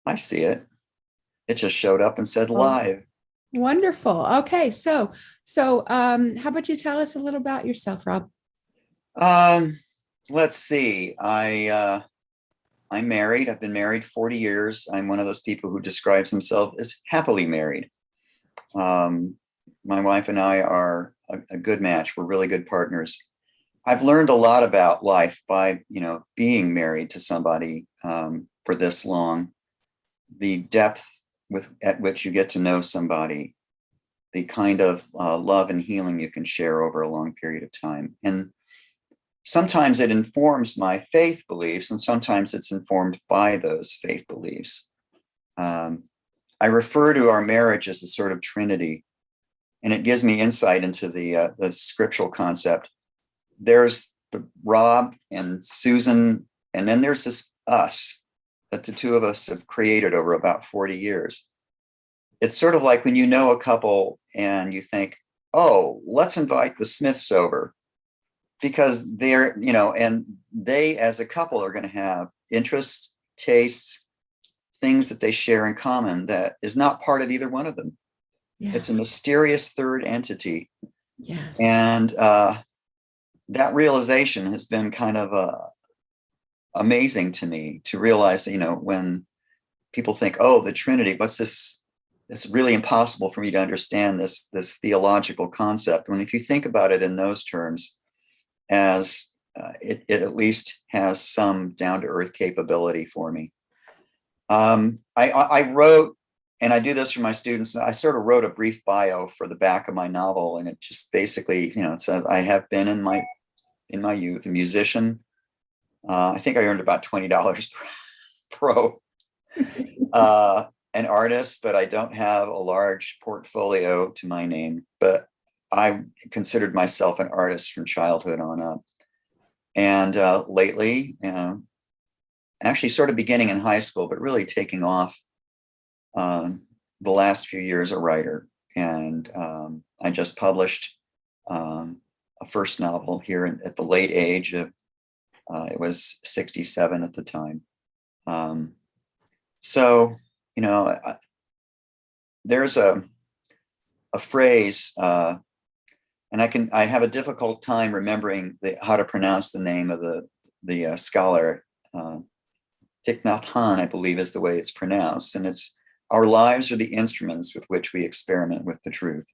I see it. It just showed up and said Oh, live. wonderful. Okay, how about you tell us a little about yourself, Rob? Um, let's see. I'm married. I've been married 40 years. I'm one of those people who describes himself as happily married. Um, my wife and I are a good match. We're really good partners. I've learned a lot about life by, being married to somebody for this long. The depth at which you get to know somebody, the kind of love and healing you can share over a long period of time. And sometimes it informs my faith beliefs, and sometimes it's informed by those faith beliefs. Um, I refer to our marriage as a sort of Trinity, and it gives me insight into the scriptural concept. There's the Rob and Susan, and then there's this us that the two of us have created over about 40 years. It's sort of like when you know a couple and you think, oh, let's invite the Smiths over because and they as a couple are going to have interests, tastes, things that they share in common that is not part of either one of them. It's a Yes. mysterious third entity. Yes. And that realization has been kind of amazing to me to realize, when people think, oh, the Trinity, what's this? It's really impossible for me to understand this theological concept. When if you think about it in those terms, as it at least has some down to earth capability for me. I wrote, and I do this for my students. I sort of wrote a brief bio for the back of my novel, and it just basically, it says I have been in my youth a musician. I think I earned about $20 pro. An artist, but I don't have a large portfolio to my name. But I considered myself an artist from childhood on up. And lately, actually sort of beginning in high school, but really taking off the last few years, a writer. And I just published a first novel here at the late age of, it was 67 at the time. So, there's a phrase, and I have a difficult time remembering how to pronounce the name of the scholar. Thich Nhat Hanh, I believe, is the way it's pronounced, and it's our lives are the instruments with which we experiment with the truth.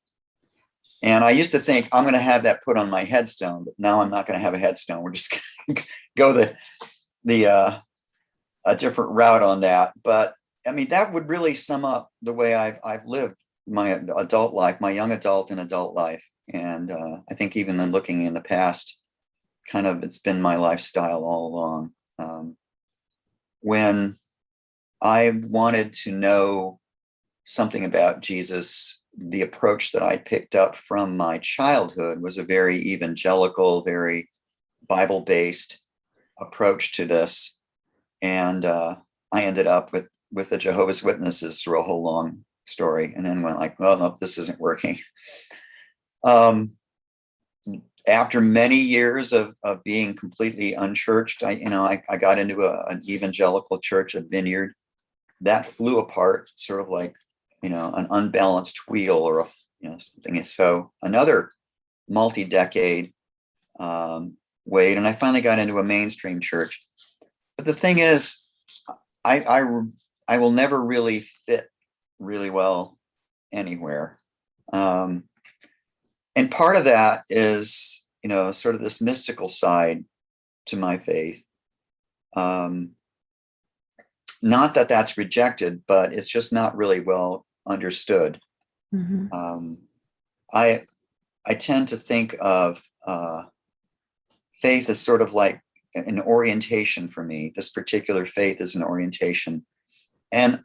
And I used to think I'm going to have that put on my headstone, but now I'm not going to have a headstone. We're just going to go a different route on that. But I mean, that would really sum up the way I've lived my adult life, my young adult and adult life. And I think even then looking in the past, kind of it's been my lifestyle all along. When I wanted to know something about Jesus, the approach that I picked up from my childhood was a very evangelical, very Bible-based approach to this. And I ended up with the Jehovah's Witnesses through a whole long story, and then went like, well, no, this isn't working. After many years of being completely unchurched, I got into an evangelical church, a Vineyard, that flew apart, sort of like, an unbalanced wheel or something. So another multi-decade wait, and I finally got into a mainstream church. But the thing is, I will never really fit really well anywhere. And part of that is, sort of this mystical side to my faith. Not that that's rejected, but it's just not really well understood. Mm-hmm. I tend to think of faith as sort of like an orientation for me. This particular faith is an orientation. And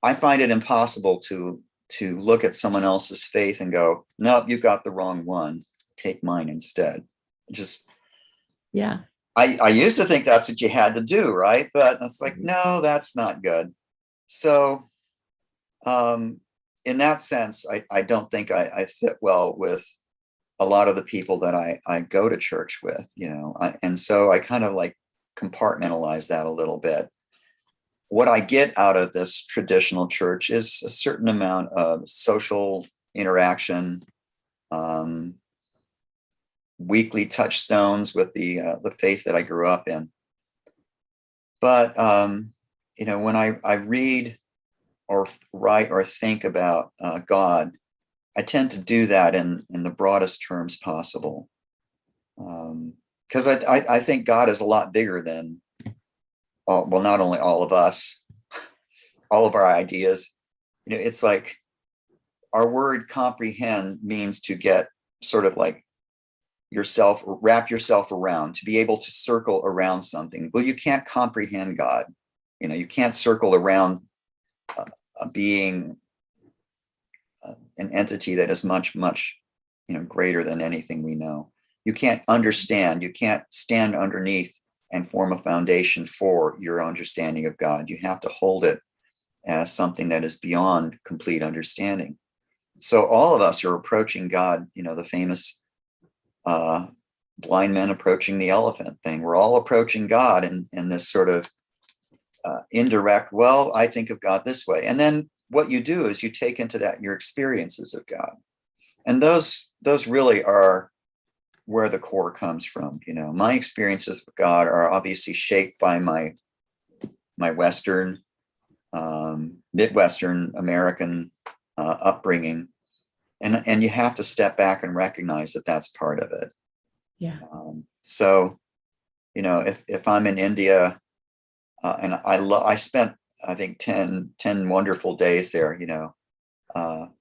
I find it impossible to look at someone else's faith and go, nope, you got the wrong one. Take mine instead. Just, Yeah. I used to think that's what you had to do, right? But it's like, no, that's not good. So in that sense, I don't think I fit well with a lot of the people that I go to church with, and so I kind of like compartmentalize that a little bit. what I get out of this traditional church is a certain amount of social interaction, weekly touchstones with the faith that I grew up in. But when I read or write or think about God, I tend to do that in the broadest terms possible, because I think God is a lot bigger than not only all of us, all of our ideas. It's like our word comprehend means to get sort of like wrap yourself around, to be able to circle around something. Well, you can't comprehend God. You can't circle around a being, an entity that is much, much, greater than anything we know. You can't understand, you can't stand underneath and form a foundation for your understanding of God. You have to hold it as something that is beyond complete understanding. So all of us are approaching God, the famous blind men approaching the elephant thing. We're all approaching God in this sort of indirect, well, I think of God this way. And then what you do is you take into that your experiences of God. And those really are where the core comes from. My experiences with God are obviously shaped by my Western, Midwestern American upbringing. And you have to step back and recognize that that's part of it. Yeah. So, if I'm in India, and I spent, I think 10 wonderful days there, and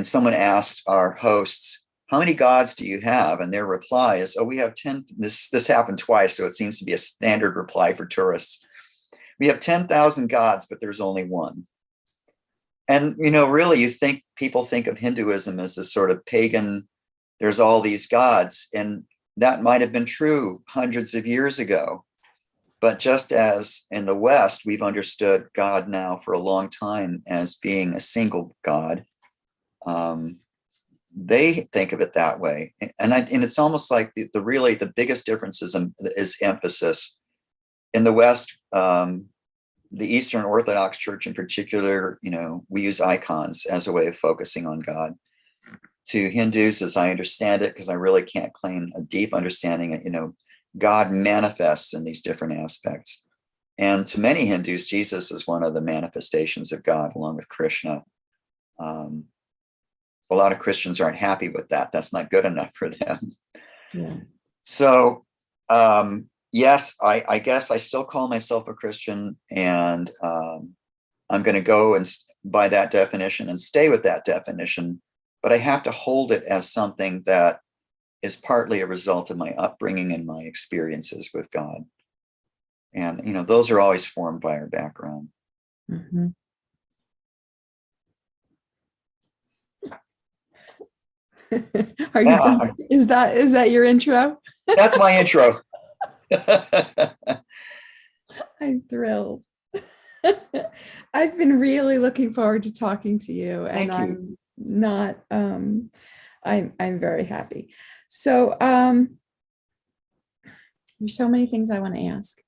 someone asked our hosts, how many gods do you have? And their reply is, oh, we have 10. This happened twice, so it seems to be a standard reply for tourists. We have 10,000 gods, but there's only one. And, really, people think of Hinduism as a sort of pagan, there's all these gods. And that might have been true hundreds of years ago. But just as in the West, we've understood God now for a long time as being a single God, they think of it that way. And it's almost like the biggest difference is emphasis. In the West, the Eastern Orthodox Church in particular, we use icons as a way of focusing on God. To Hindus, as I understand it, because I really can't claim a deep understanding, God manifests in these different aspects. And to many Hindus, Jesus is one of the manifestations of God, along with Krishna. A lot of Christians aren't happy with that. That's not good enough for them. Yeah. So, yes, I guess I still call myself a Christian, and I'm going to go and by that definition and stay with that definition, but I have to hold it as something that is partly a result of my upbringing and my experiences with God. And, those are always formed by our background. Mm-hmm. Are you done? Is that your intro? That's my intro. I'm thrilled. I've been really looking forward to talking to you, and I'm not. I'm very happy. So there's so many things I want to ask.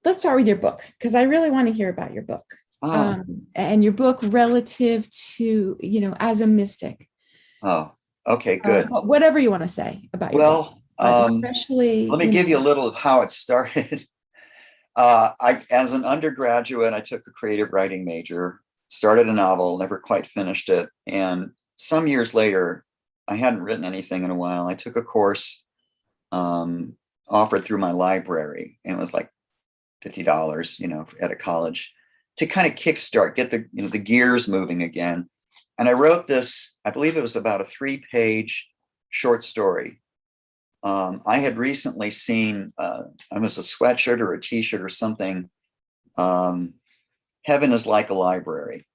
Let's start with your book, because I really want to hear about your book. And your book relative to, as a mystic. Oh, okay, good. Whatever you want to say about your book. Especially, let me give you a little of how it started. As an undergraduate, I took a creative writing major, started a novel, never quite finished it. And some years later, I hadn't written anything in a while. I took a course offered through my library, and it was like $50, at a college, to kind of kickstart, get the gears moving again. And I wrote this, I believe it was about a 3-page short story. I had recently seen, I was a sweatshirt or a t-shirt or something, Heaven is Like a Library.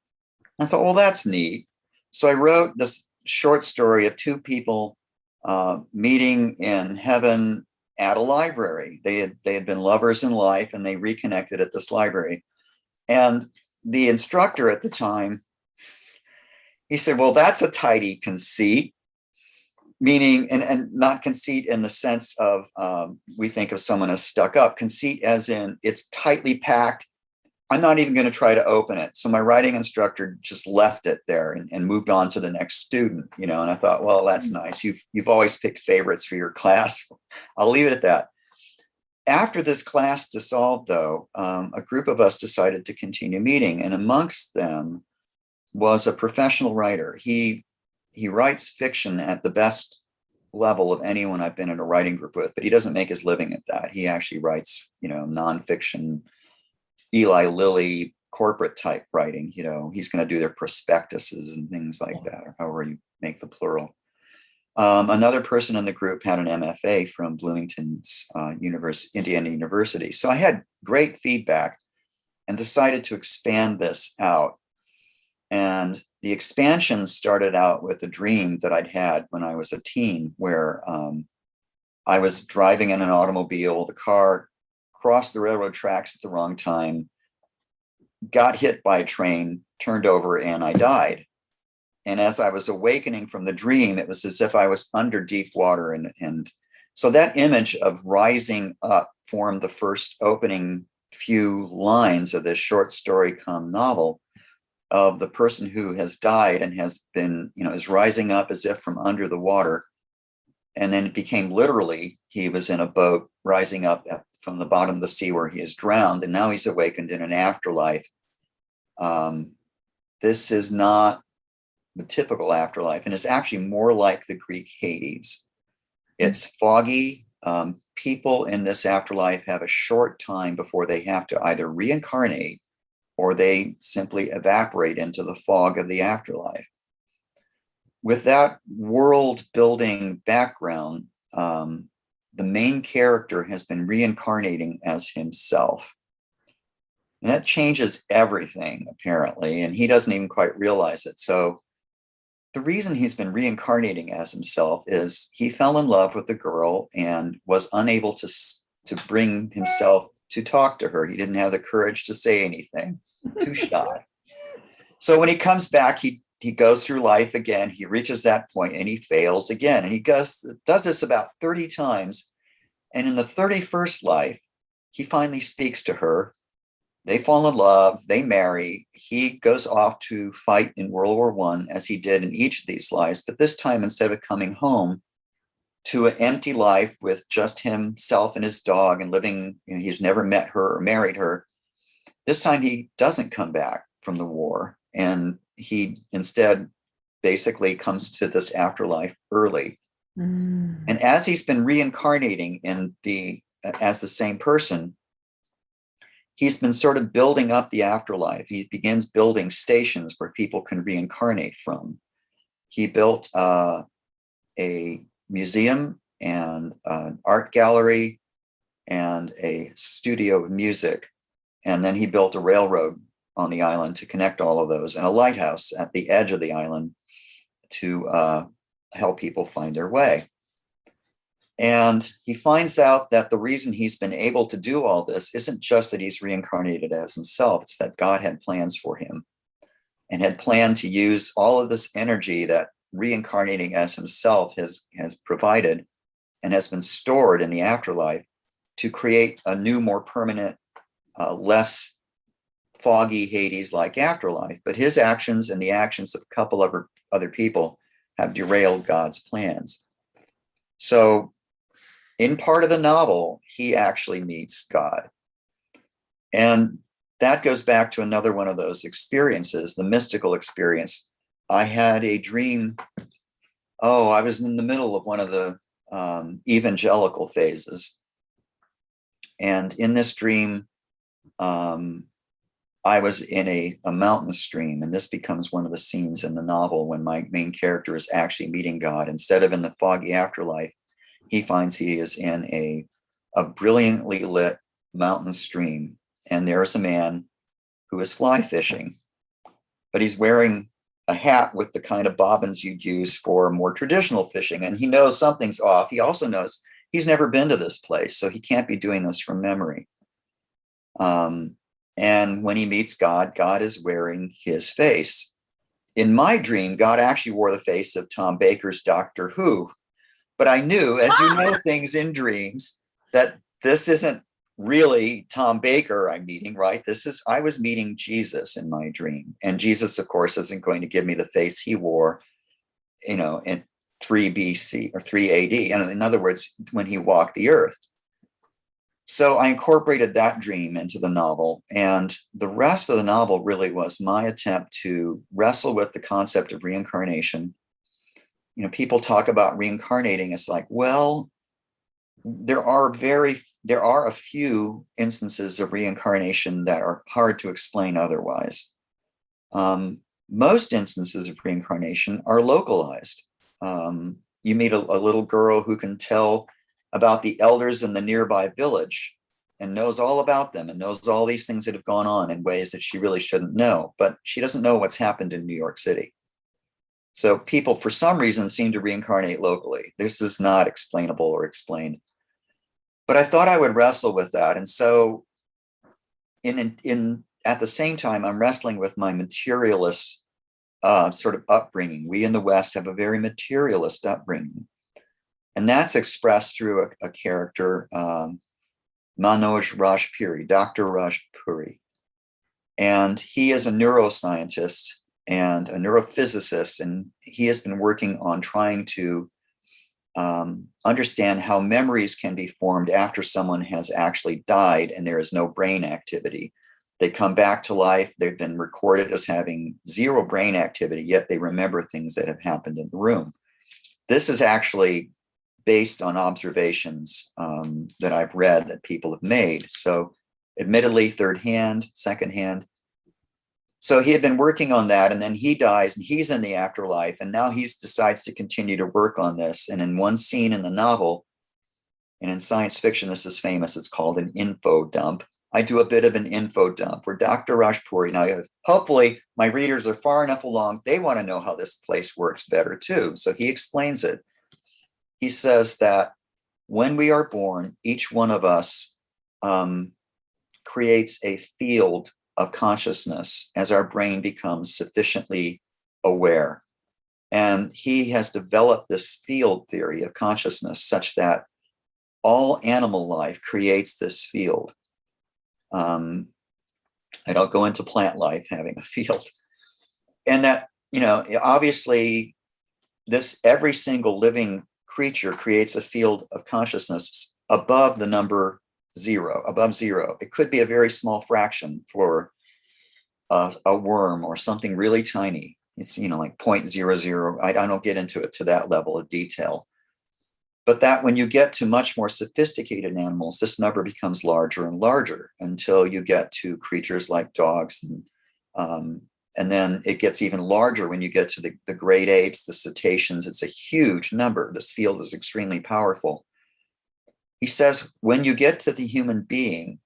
I thought, well, that's neat. So I wrote this short story of 2 people meeting in heaven at a library. They had been lovers in life, and they reconnected at this library. And the instructor at the time, he said, well, that's a tidy conceit. meaning, and not conceit in the sense of we think of someone as stuck up. Conceit as in it's tightly packed. I'm not even going to try to open it. So my writing instructor just left it there and moved on to the next student, and I thought, well, that's nice. You've always picked favorites for your class. I'll leave it at that. After this class dissolved, though, a group of us decided to continue meeting, and amongst them was a professional writer. He writes fiction at the best level of anyone I've been in a writing group with, but he doesn't make his living at that. He actually writes, nonfiction, Eli Lilly corporate type writing. He's going to do their prospectuses and things like that, or however you make the plural. Another person in the group had an MFA from Bloomington's Indiana University. So I had great feedback and decided to expand this out. And the expansion started out with a dream that I'd had when I was a teen, where I was driving in an automobile. The car crossed the railroad tracks at the wrong time, got hit by a train, turned over, and I died. And as I was awakening from the dream, it was as if I was under deep water. And so that image of rising up formed the first opening few lines of this short story come novel, of the person who has died and has been, is rising up as if from under the water. And then it became literally, he was in a boat rising up from the bottom of the sea where he is drowned. And now he's awakened in an afterlife. This is not the typical afterlife, and it's actually more like the Greek Hades. It's foggy. People in this afterlife have a short time before they have to either reincarnate or they simply evaporate into the fog of the afterlife. With that world building background, the main character has been reincarnating as himself. And that changes everything, apparently, and he doesn't even quite realize it. So the reason he's been reincarnating as himself is he fell in love with a girl and was unable to bring himself to talk to her. He didn't have the courage to say anything, too shy. So when he comes back, he goes through life again. He reaches that point and he fails again. And he does this about 30 times. And in the 31st life, he finally speaks to her. They fall in love, they marry. He goes off to fight in World War I, as he did in each of these lives. But this time, instead of coming home to an empty life with just himself and his dog and living, he's never met her or married her. This time he doesn't come back from the war. And he instead basically comes to this afterlife early. And as he's been reincarnating as the same person, he's been sort of building up the afterlife. He begins building stations where people can reincarnate from. He built a museum and an art gallery and a studio of music. And then he built a railroad on the island to connect all of those, and a lighthouse at the edge of the island to help people find their way. And he finds out that the reason he's been able to do all this isn't just that he's reincarnated as himself. It's that God had plans for him and had planned to use all of this energy that reincarnating as himself has provided and has been stored in the afterlife to create a new, more permanent, less foggy Hades-like afterlife. But his actions and the actions of a couple of other people have derailed God's plans. So in part of the novel, he actually meets God. And that goes back to another one of those experiences, the mystical experience. I had a dream. I was in the middle of one of the evangelical phases. And in this dream, I was in a mountain stream, and this becomes one of the scenes in the novel when my main character is actually meeting God. Instead of in the foggy afterlife, he finds he is in a brilliantly lit mountain stream, and there's a man who is fly fishing, but he's wearing a hat with the kind of bobbins you'd use for more traditional fishing, and he knows something's off. He also knows he's never been to this place, so he can't be doing this from memory. And when he meets God, God is wearing his face. In my dream, God actually wore the face of Tom Baker's Doctor Who, But I knew, as you know, things in dreams, that this isn't really Tom Baker I'm meeting, right? I was meeting Jesus in my dream. And Jesus, of course, isn't going to give me the face he wore, in 3 BC or 3 AD. And in other words, when he walked the earth. So I incorporated that dream into the novel. And the rest of the novel really was my attempt to wrestle with the concept of reincarnation. People talk about reincarnating. It's like, well, there are a few instances of reincarnation that are hard to explain otherwise. Most instances of reincarnation are localized. You meet a little girl who can tell about the elders in the nearby village and knows all about them and knows all these things that have gone on in ways that she really shouldn't know, but she doesn't know what's happened in New York City. So people, for some reason, seem to reincarnate locally. This is not explainable or explained. But I thought I would wrestle with that. And so at the same time, I'm wrestling with my materialist sort of upbringing. We in the West have a very materialist upbringing. And that's expressed through a character, Manoj Rajpuri, Dr. Rajpuri. And he is a neuroscientist and a neurophysicist, and he has been working on trying to understand how memories can be formed after someone has actually died and there is no brain activity. They come back to life. They've been recorded as having zero brain activity, yet they remember things that have happened in the room. This is actually based on observations that I've read that people have made. So admittedly, third hand, second hand. So he had been working on that, and then he dies and he's in the afterlife. And now he decides to continue to work on this. And in one scene in the novel, and in science fiction, this is famous, it's called an info dump. I do a bit of an info dump where Dr. Rajpuri, now hopefully my readers are far enough along, they want to know how this place works better too. So he explains it. He says that when we are born, each one of us creates a field of consciousness as our brain becomes sufficiently aware. And he has developed this field theory of consciousness such that all animal life creates this field. I don't go into plant life having a field. And that, obviously every single living creature creates a field of consciousness above the number above zero. It could be a very small fraction for a worm or something really tiny. It's, like 0.00. I don't get into it to that level of detail. But that when you get to much more sophisticated animals, this number becomes larger and larger until you get to creatures like dogs. And then it gets even larger when you get to the great apes, the cetaceans. It's a huge number. This field is extremely powerful. He says, when you get to the human being,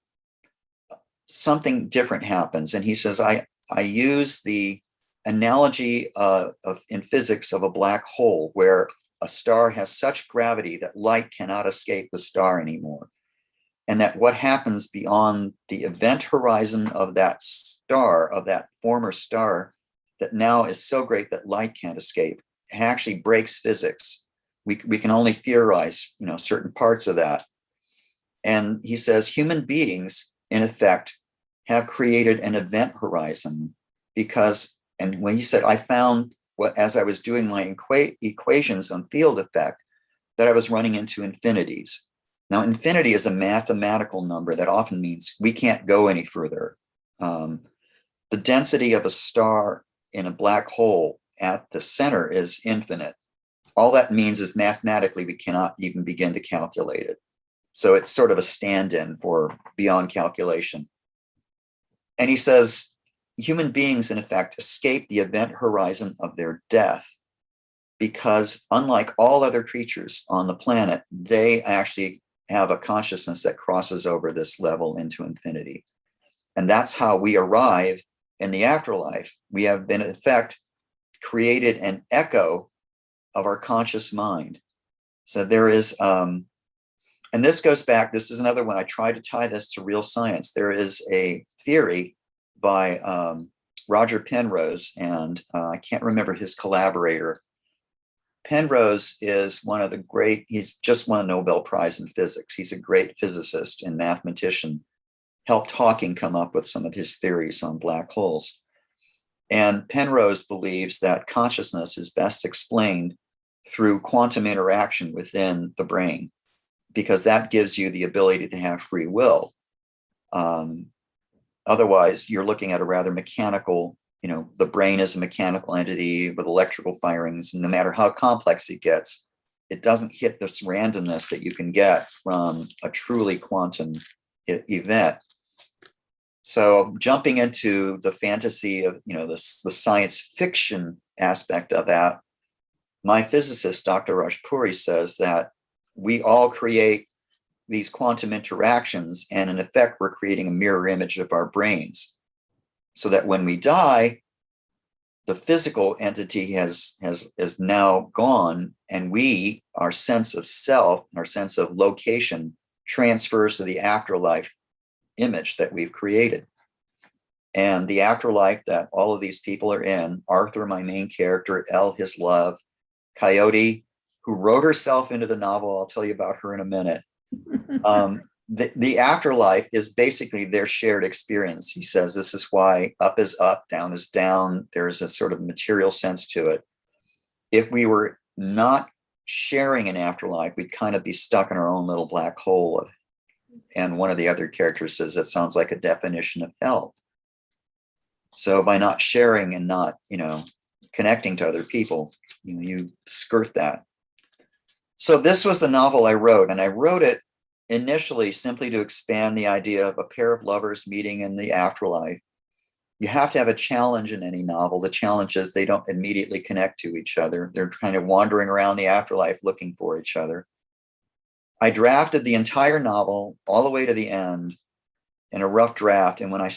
something different happens. And he says, I use the analogy in physics of a black hole, where a star has such gravity that light cannot escape the star anymore. And that what happens beyond the event horizon of that star, of that former star, that now is so great that light can't escape, it actually breaks physics. We can only theorize, certain parts of that. And he says human beings, in effect, have created an event horizon because, and when he said, I found as I was doing my equations on field effect, that I was running into infinities. Now, infinity is a mathematical number that often means we can't go any further. The density of a star in a black hole at the center is infinite. All that means is mathematically we cannot even begin to calculate it. So it's sort of a stand-in for beyond calculation. And he says, human beings, in effect, escape the event horizon of their death because, unlike all other creatures on the planet, they actually have a consciousness that crosses over this level into infinity. And that's how we arrive in the afterlife. We have been, in effect, created an echo of our conscious mind. So there is, and this goes back, this is another one, I try to tie this to real science. There is a theory by Roger Penrose, and I can't remember his collaborator, Penrose is one of the great, he's just won a Nobel Prize in physics. He's a great physicist and mathematician, helped Hawking come up with some of his theories on black holes. And Penrose believes that consciousness is best explained through quantum interaction within the brain, because that gives you the ability to have free will. Otherwise, you're looking at a rather mechanical, the brain is a mechanical entity with electrical firings, and no matter how complex it gets, it doesn't hit this randomness that you can get from a truly quantum event. So jumping into the fantasy of, the science fiction aspect of that, my physicist, Dr. Rajpuri, says that we all create these quantum interactions, and in effect, we're creating a mirror image of our brains, so that when we die, the physical entity is now gone, and our sense of self, our sense of location, transfers to the afterlife image that we've created. And the afterlife that all of these people are in, Arthur, my main character, Elle, his love, Coyote, who wrote herself into the novel, I'll tell you about her in a minute. The afterlife is basically their shared experience. He says this is why up is up, down is down. There's a sort of material sense to it. If we were not sharing an afterlife, we'd kind of be stuck in our own little black hole. And one of the other characters says that sounds like a definition of hell. So by not sharing and not, connecting to other people, you skirt that. So this was the novel I wrote, and I wrote it initially simply to expand the idea of a pair of lovers meeting in the afterlife. You have to have a challenge in any novel. The challenge is they don't immediately connect to each other. They're kind of wandering around the afterlife looking for each other. I drafted the entire novel all the way to the end in a rough draft. And when I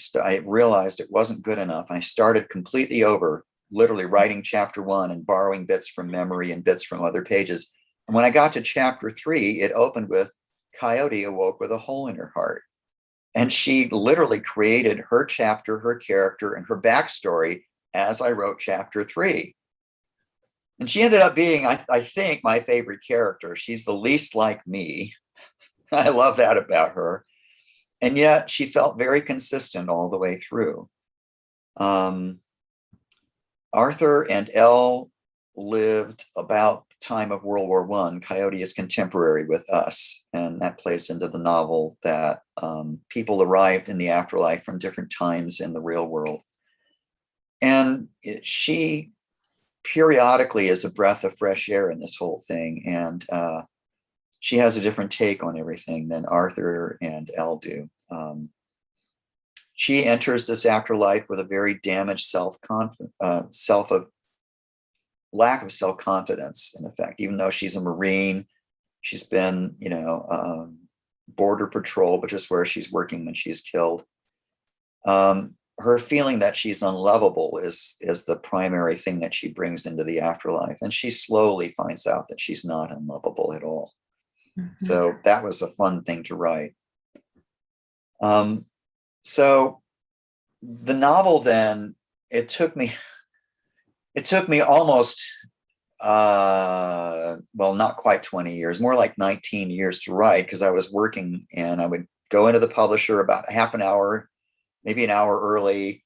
realized it wasn't good enough, I started completely over, literally writing chapter 1 and borrowing bits from memory and bits from other pages. And when I got to chapter 3, it opened with Coyote awoke with a hole in her heart. And she literally created her chapter, her character, and her backstory as I wrote chapter 3. And she ended up being, I think, my favorite character. She's the least like me. I love that about her. And yet she felt very consistent all the way through. Arthur and Elle lived about the time of World War I. Coyote is contemporary with us, and that plays into the novel that people arrived in the afterlife from different times in the real world. And she periodically is a breath of fresh air in this whole thing, and she has a different take on everything than Arthur and Elle do. She enters this afterlife with a very damaged lack of self-confidence, in effect. Even though she's a Marine, she's been, border patrol, which is where she's working when she's killed. Her feeling that she's unlovable is the primary thing that she brings into the afterlife. And she slowly finds out that she's not unlovable at all. Mm-hmm. So that was a fun thing to write. So the novel then, it took me almost, not quite 20 years, more like 19 years to write, because I was working and I would go into the publisher about half an hour, maybe an hour early.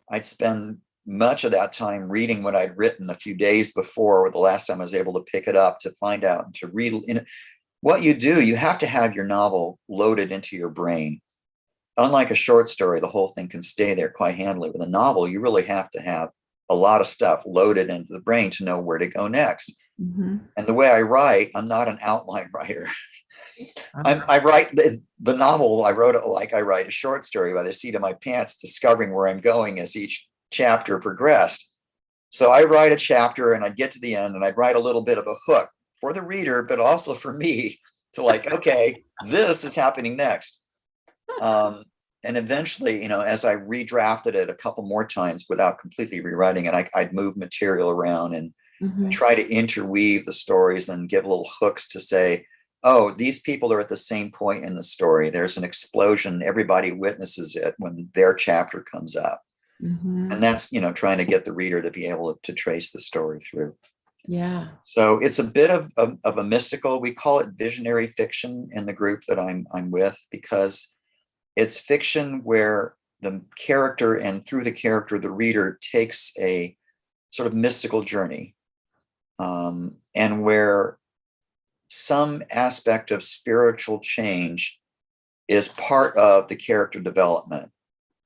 I'd spend much of that time reading what I'd written a few days before, or the last time I was able to pick it up to find out and to read. What you do, you have to have your novel loaded into your brain. Unlike a short story, the whole thing can stay there quite handily. With a novel, you really have to have a lot of stuff loaded into the brain to know where to go next. Mm-hmm. And the way I write, I'm not an outline writer. I write the novel, I wrote it like I write a short story by the seat of my pants, discovering where I'm going as each chapter progressed. So I write a chapter and I'd get to the end and I'd write a little bit of a hook for the reader, but also for me to okay, this is happening next. And eventually, as I redrafted it a couple more times without completely rewriting it, I'd move material around and mm-hmm. try to interweave the stories and give little hooks to say, oh, these people are at the same point in the story. There's an explosion. Everybody witnesses it when their chapter comes up. Mm-hmm. And that's, trying to get the reader to be able to trace the story through. Yeah. So it's a bit of a mystical, we call it visionary fiction in the group that I'm with, because it's fiction where the character, and through the character, the reader takes a sort of mystical journey, and where some aspect of spiritual change is part of the character development.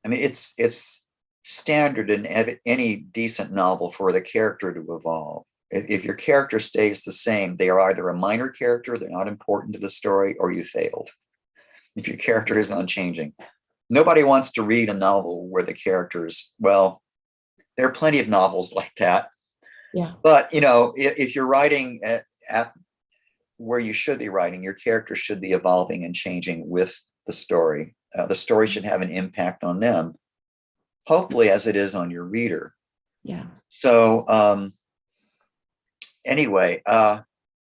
I mean, it's standard in any decent novel for the character to evolve. If your character stays the same, they are either a minor character, they're not important to the story, or you failed. If your character is unchanging, nobody wants to read a novel where the characters, well, there are plenty of novels like that. Yeah. But, you know, if you're writing at where you should be writing, your character should be evolving and changing with the story. The story should have an impact on them, hopefully, as it is on your reader. Yeah. So anyway,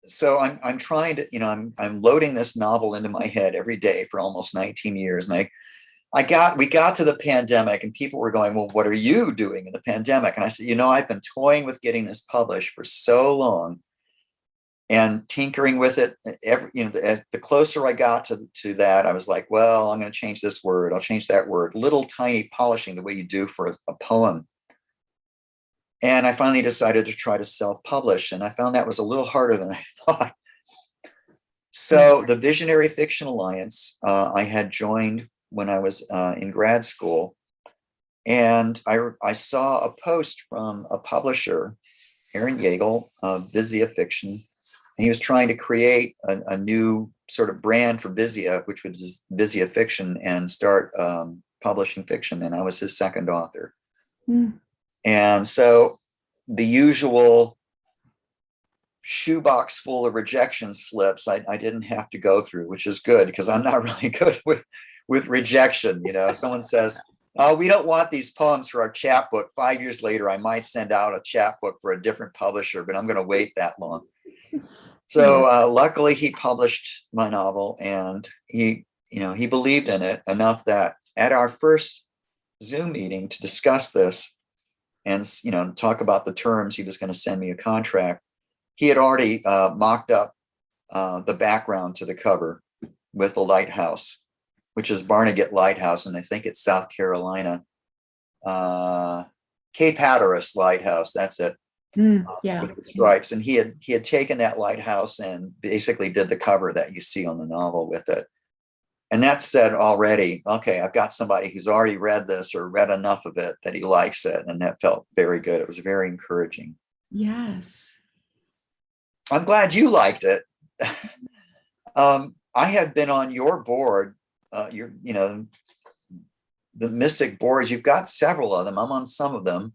so I'm trying to, you know, I'm loading this novel into my head every day for almost 19 years. And we got to the pandemic, and people were going, well, what are you doing in the pandemic? And I said, you know, I've been toying with getting this published for so long and tinkering with it. The closer I got to that, I was like, well, I'm going to change this word. I'll change that word, little tiny polishing, the way you do for a poem. And I finally decided to try to self-publish, and I found that was a little harder than I thought. So the Visionary Fiction Alliance, I had joined when I was in grad school, and I saw a post from a publisher, Aaron Yeagle of Vizia Fiction, and he was trying to create a new sort of brand for Vizia, which was Vizia Fiction, and start publishing fiction. And I was his second author. Mm. And so the usual shoebox full of rejection slips I didn't have to go through, which is good, because I'm not really good with rejection. You know, someone says, oh, we don't want these poems for our chapbook. 5 years later, I might send out a chapbook for a different publisher, but I'm going to wait that long. So luckily he published my novel, and he believed in it enough that at our first Zoom meeting to discuss this and, you know, talk about the terms, he was going to send me a contract. He had already mocked up the background to the cover with the lighthouse, which is Barnegat Lighthouse, and I think it's South Carolina. Cape Hatteras Lighthouse, that's it. Yeah. With the stripes. And he had taken that lighthouse and basically did the cover that you see on the novel with it. And that said already, okay, I've got somebody who's already read this or read enough of it that he likes it. And that felt very good. It was very encouraging. Yes. I'm glad you liked it. I had been on your board, the Mystic boards. You've got several of them. I'm on some of them.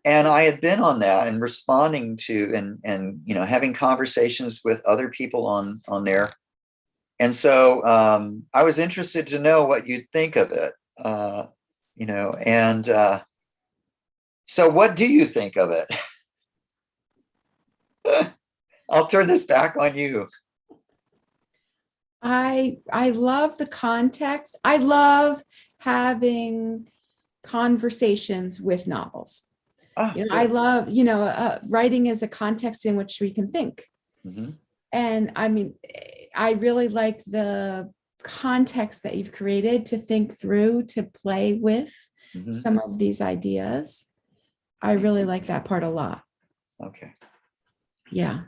And I had been on that and responding to and having conversations with other people on there. And so I was interested to know what you'd think of it, so what do you think of it? I'll turn this back on you. I love the context. I love having conversations with novels. I love, writing as a context in which we can think. Mm-hmm. And I mean, I really like the context that you've created to think through, to play with some of these ideas. I really like that part a lot. Okay. Yeah.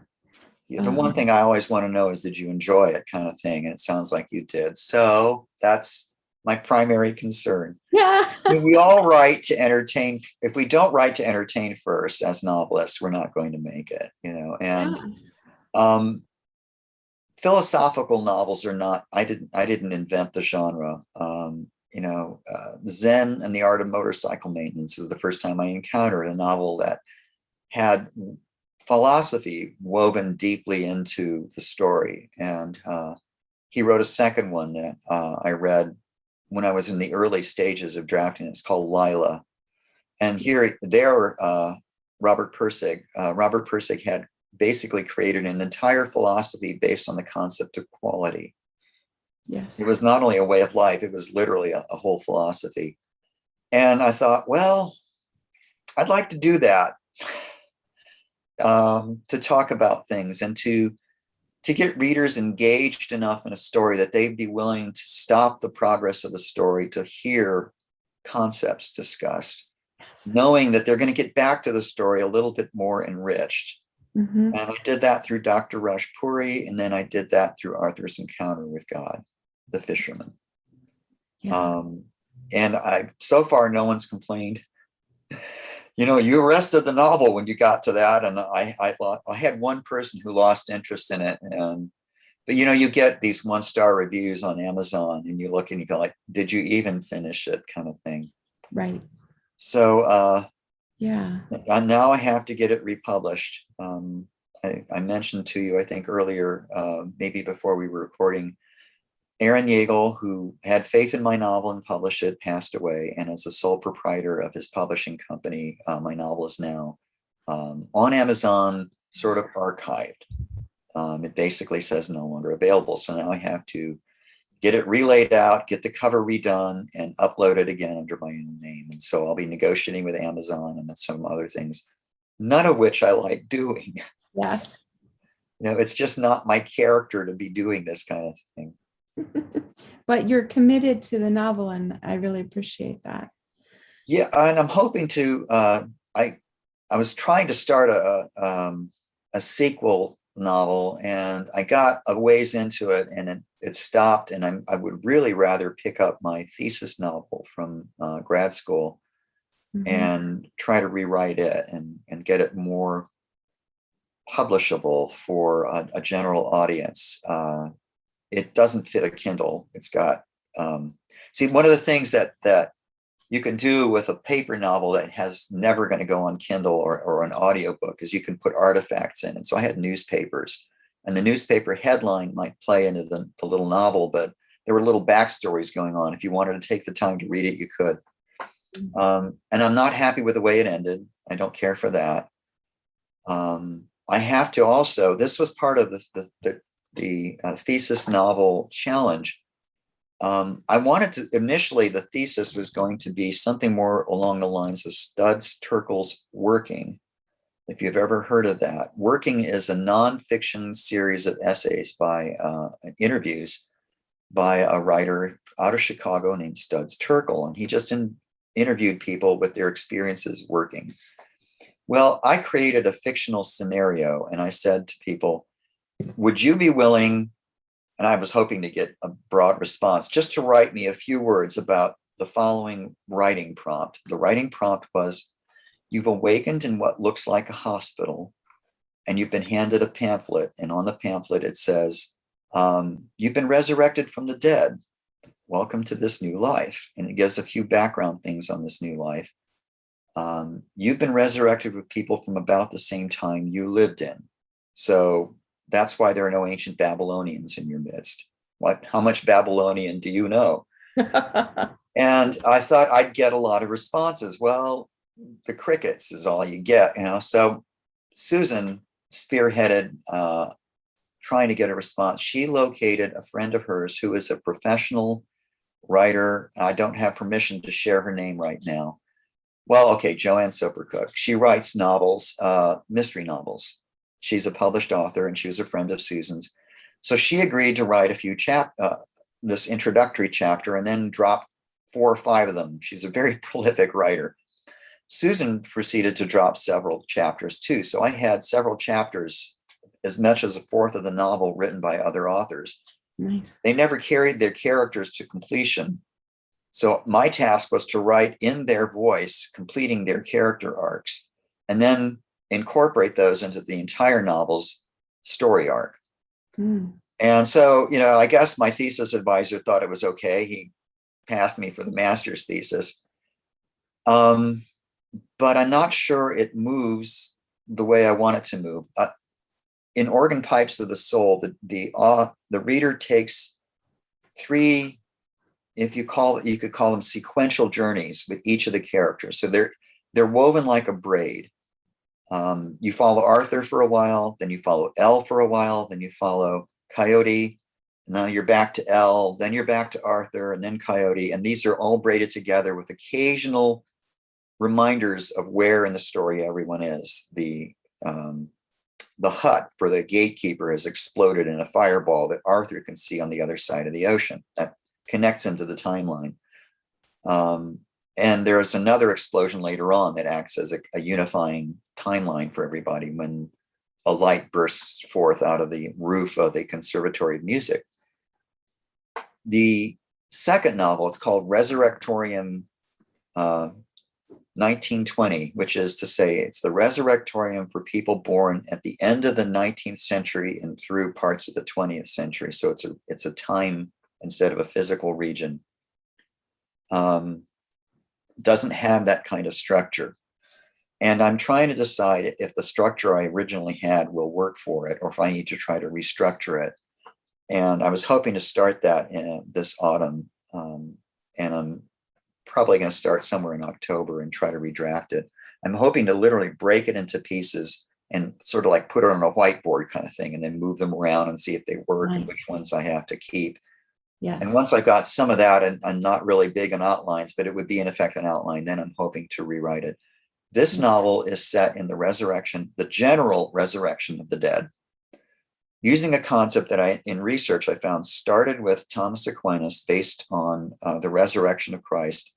The one thing I always want to know is, did you enjoy it, kind of thing? And it sounds like you did. So that's my primary concern. Yeah. I mean, we all write to entertain. If we don't write to entertain first as novelists, we're not going to make it, and yes. Philosophical novels are not, I didn't invent the genre. Zen and the Art of Motorcycle Maintenance is the first time I encountered a novel that had philosophy woven deeply into the story. And he wrote a second one that I read when I was in the early stages of drafting. It's called Lila. And Robert Pirsig had basically created an entire philosophy based on the concept of quality. Yes. It was not only a way of life, it was literally a whole philosophy. And I thought, well, I'd like to do that. to talk about things and to get readers engaged enough in a story that they'd be willing to stop the progress of the story to hear concepts discussed, knowing that they're going to get back to the story a little bit more enriched. Mm-hmm. And I did that through Dr. Raj Puri, and then I did that through Arthur's encounter with God, the fisherman. Yeah. And so far, no one's complained. You arrested the novel when you got to that, and I thought I had one person who lost interest in it, but you get these 1-star reviews on Amazon, and you look and you go like, "Did you even finish it?" kind of thing. Right. So yeah. Now I have to get it republished. I mentioned to you, I think earlier, maybe before we were recording, Aaron Yeagle, who had faith in my novel and published it, passed away. And as the sole proprietor of his publishing company, my novel is now on Amazon, sort of archived. It basically says no longer available. So now I have to get it relayed out, get the cover redone, and upload it again under my own name. And so I'll be negotiating with Amazon and some other things, none of which I like doing. Yes. It's just not my character to be doing this kind of thing. But you're committed to the novel, and I really appreciate that. Yeah, and I'm hoping to. I was trying to start a sequel novel, and I got a ways into it, and it stopped. And I would really rather pick up my thesis novel from grad school and try to rewrite it and get it more publishable for a general audience. It doesn't fit a Kindle. It's got, see, one of the things that you can do with a paper novel that has never going to go on Kindle or an audiobook is you can put artifacts in. And so I had newspapers, and the newspaper headline might play into the little novel, but there were little backstories going on. If you wanted to take the time to read it, you could. And I'm not happy with the way it ended. I don't care for that. I have to also, this was part of the thesis novel challenge. I wanted to, initially the thesis was going to be something more along the lines of Studs Terkel's Working. If you've ever heard of that. Working is a nonfiction series of essays by interviews by a writer out of Chicago named Studs Terkel. And he just interviewed people with their experiences working. Well, I created a fictional scenario, and I said to people, would you be willing, and I was hoping to get a broad response, just to write me a few words about the following writing prompt. The writing prompt was, you've awakened in what looks like a hospital, and you've been handed a pamphlet, and on the pamphlet it says, you've been resurrected from the dead. Welcome to this new life. And it gives a few background things on this new life. You've been resurrected with people from about the same time you lived in. So that's why there are no ancient Babylonians in your midst. How much Babylonian do you know? And I thought I'd get a lot of responses. Well, the crickets is all you get, So Susan spearheaded trying to get a response. She located a friend of hers who is a professional writer. I don't have permission to share her name right now. Well, okay, Joanne Sopercook. She writes novels, mystery novels. She's a published author, and she was a friend of Susan's. So she agreed to write a few this introductory chapter, and then drop 4 or 5 of them. She's a very prolific writer. Susan proceeded to drop several chapters too. So I had several chapters, as much as a fourth of the novel, written by other authors. Nice. They never carried their characters to completion. So my task was to write in their voice, completing their character arcs, and then incorporate those into the entire novel's story arc. And so, I guess my thesis advisor thought it was okay. He passed me for the master's thesis. But I'm not sure it moves the way I want it to move. In Organ Pipes of the Soul, the reader takes 3, you could call them sequential journeys with each of the characters. So they're woven like a braid. You follow Arthur for a while, then you follow Elle for a while, then you follow Coyote. Now you're back to Elle, then you're back to Arthur, and then Coyote. And these are all braided together with occasional reminders of where in the story everyone is. The the hut for the gatekeeper has exploded in a fireball that Arthur can see on the other side of the ocean. That connects him to the timeline. And there's another explosion later on that acts as a unifying timeline for everybody when a light bursts forth out of the roof of the Conservatory of Music. The second novel, it's called Resurrectorium 1920, which is to say it's the Resurrectorium for people born at the end of the 19th century and through parts of the 20th century. So it's a time instead of a physical region. Doesn't have that kind of structure. And I'm trying to decide if the structure I originally had will work for it, or if I need to try to restructure it. And I was hoping to start that this autumn. And I'm probably going to start somewhere in October and try to redraft it. I'm hoping to literally break it into pieces and sort of like put it on a whiteboard kind of thing, and then move them around and see if they work and which ones I have to keep. Yes. And once I got some of that, and I'm not really big on outlines, but it would be in effect an outline, then I'm hoping to rewrite it. This novel is set in the resurrection, the general resurrection of the dead, using a concept that in research I found started with Thomas Aquinas based on the resurrection of Christ,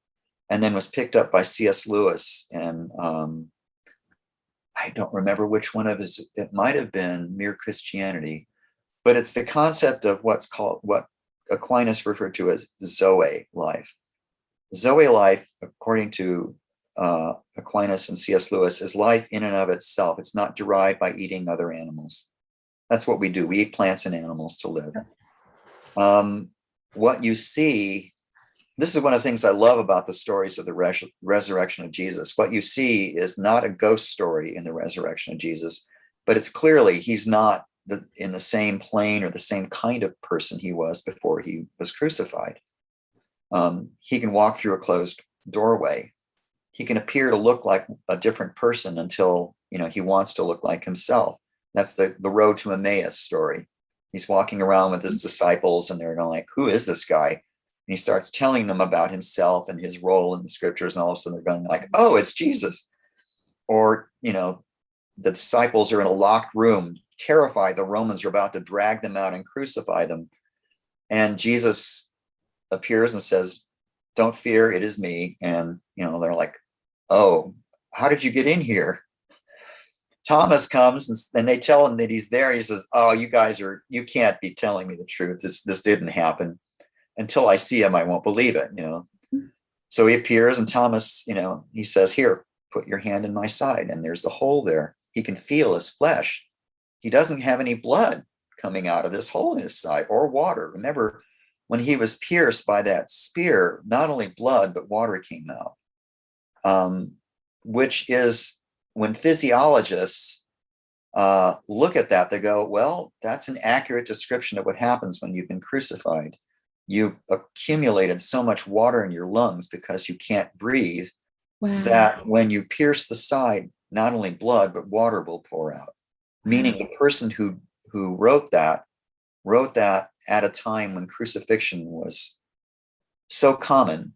and then was picked up by C.S. Lewis. And I don't remember which one of his, it might have been Mere Christianity, but it's the concept of what Aquinas referred to as Zoe Life. Zoe Life, according to Aquinas and C.S. Lewis, is life in and of itself. It's not derived by eating other animals. That's what we do. We eat plants and animals to live. What you see, this is one of the things I love about the stories of the resurrection of Jesus. What you see is not a ghost story in the resurrection of Jesus, but it's clearly he's not in the same plane or the same kind of person he was before he was crucified. He can walk through a closed doorway. He can appear to look like a different person until he wants to look like himself. That's the road to Emmaus story. He's walking around with his disciples and they're going like, who is this guy? And he starts telling them about himself and his role in the scriptures, and all of a sudden they're going like, oh, it's Jesus. Or the disciples are in a locked room, terrified the Romans are about to drag them out and crucify them. And Jesus appears and says, don't fear, it is me. And, they're like, oh, how did you get in here? Thomas comes and they tell him that he's there. He says, oh, you can't be telling me the truth. This didn't happen. Until I see him, I won't believe it, So he appears and Thomas, he says, here, put your hand in my side. And there's a hole there. He can feel his flesh. He doesn't have any blood coming out of this hole in his side or water. Remember, when he was pierced by that spear, not only blood, but water came out, which is when physiologists look at that, they go, well, that's an accurate description of what happens when you've been crucified. You've accumulated so much water in your lungs because you can't breathe, that when you pierce the side, not only blood, but water will pour out. Meaning the person who wrote that at a time when crucifixion was so common,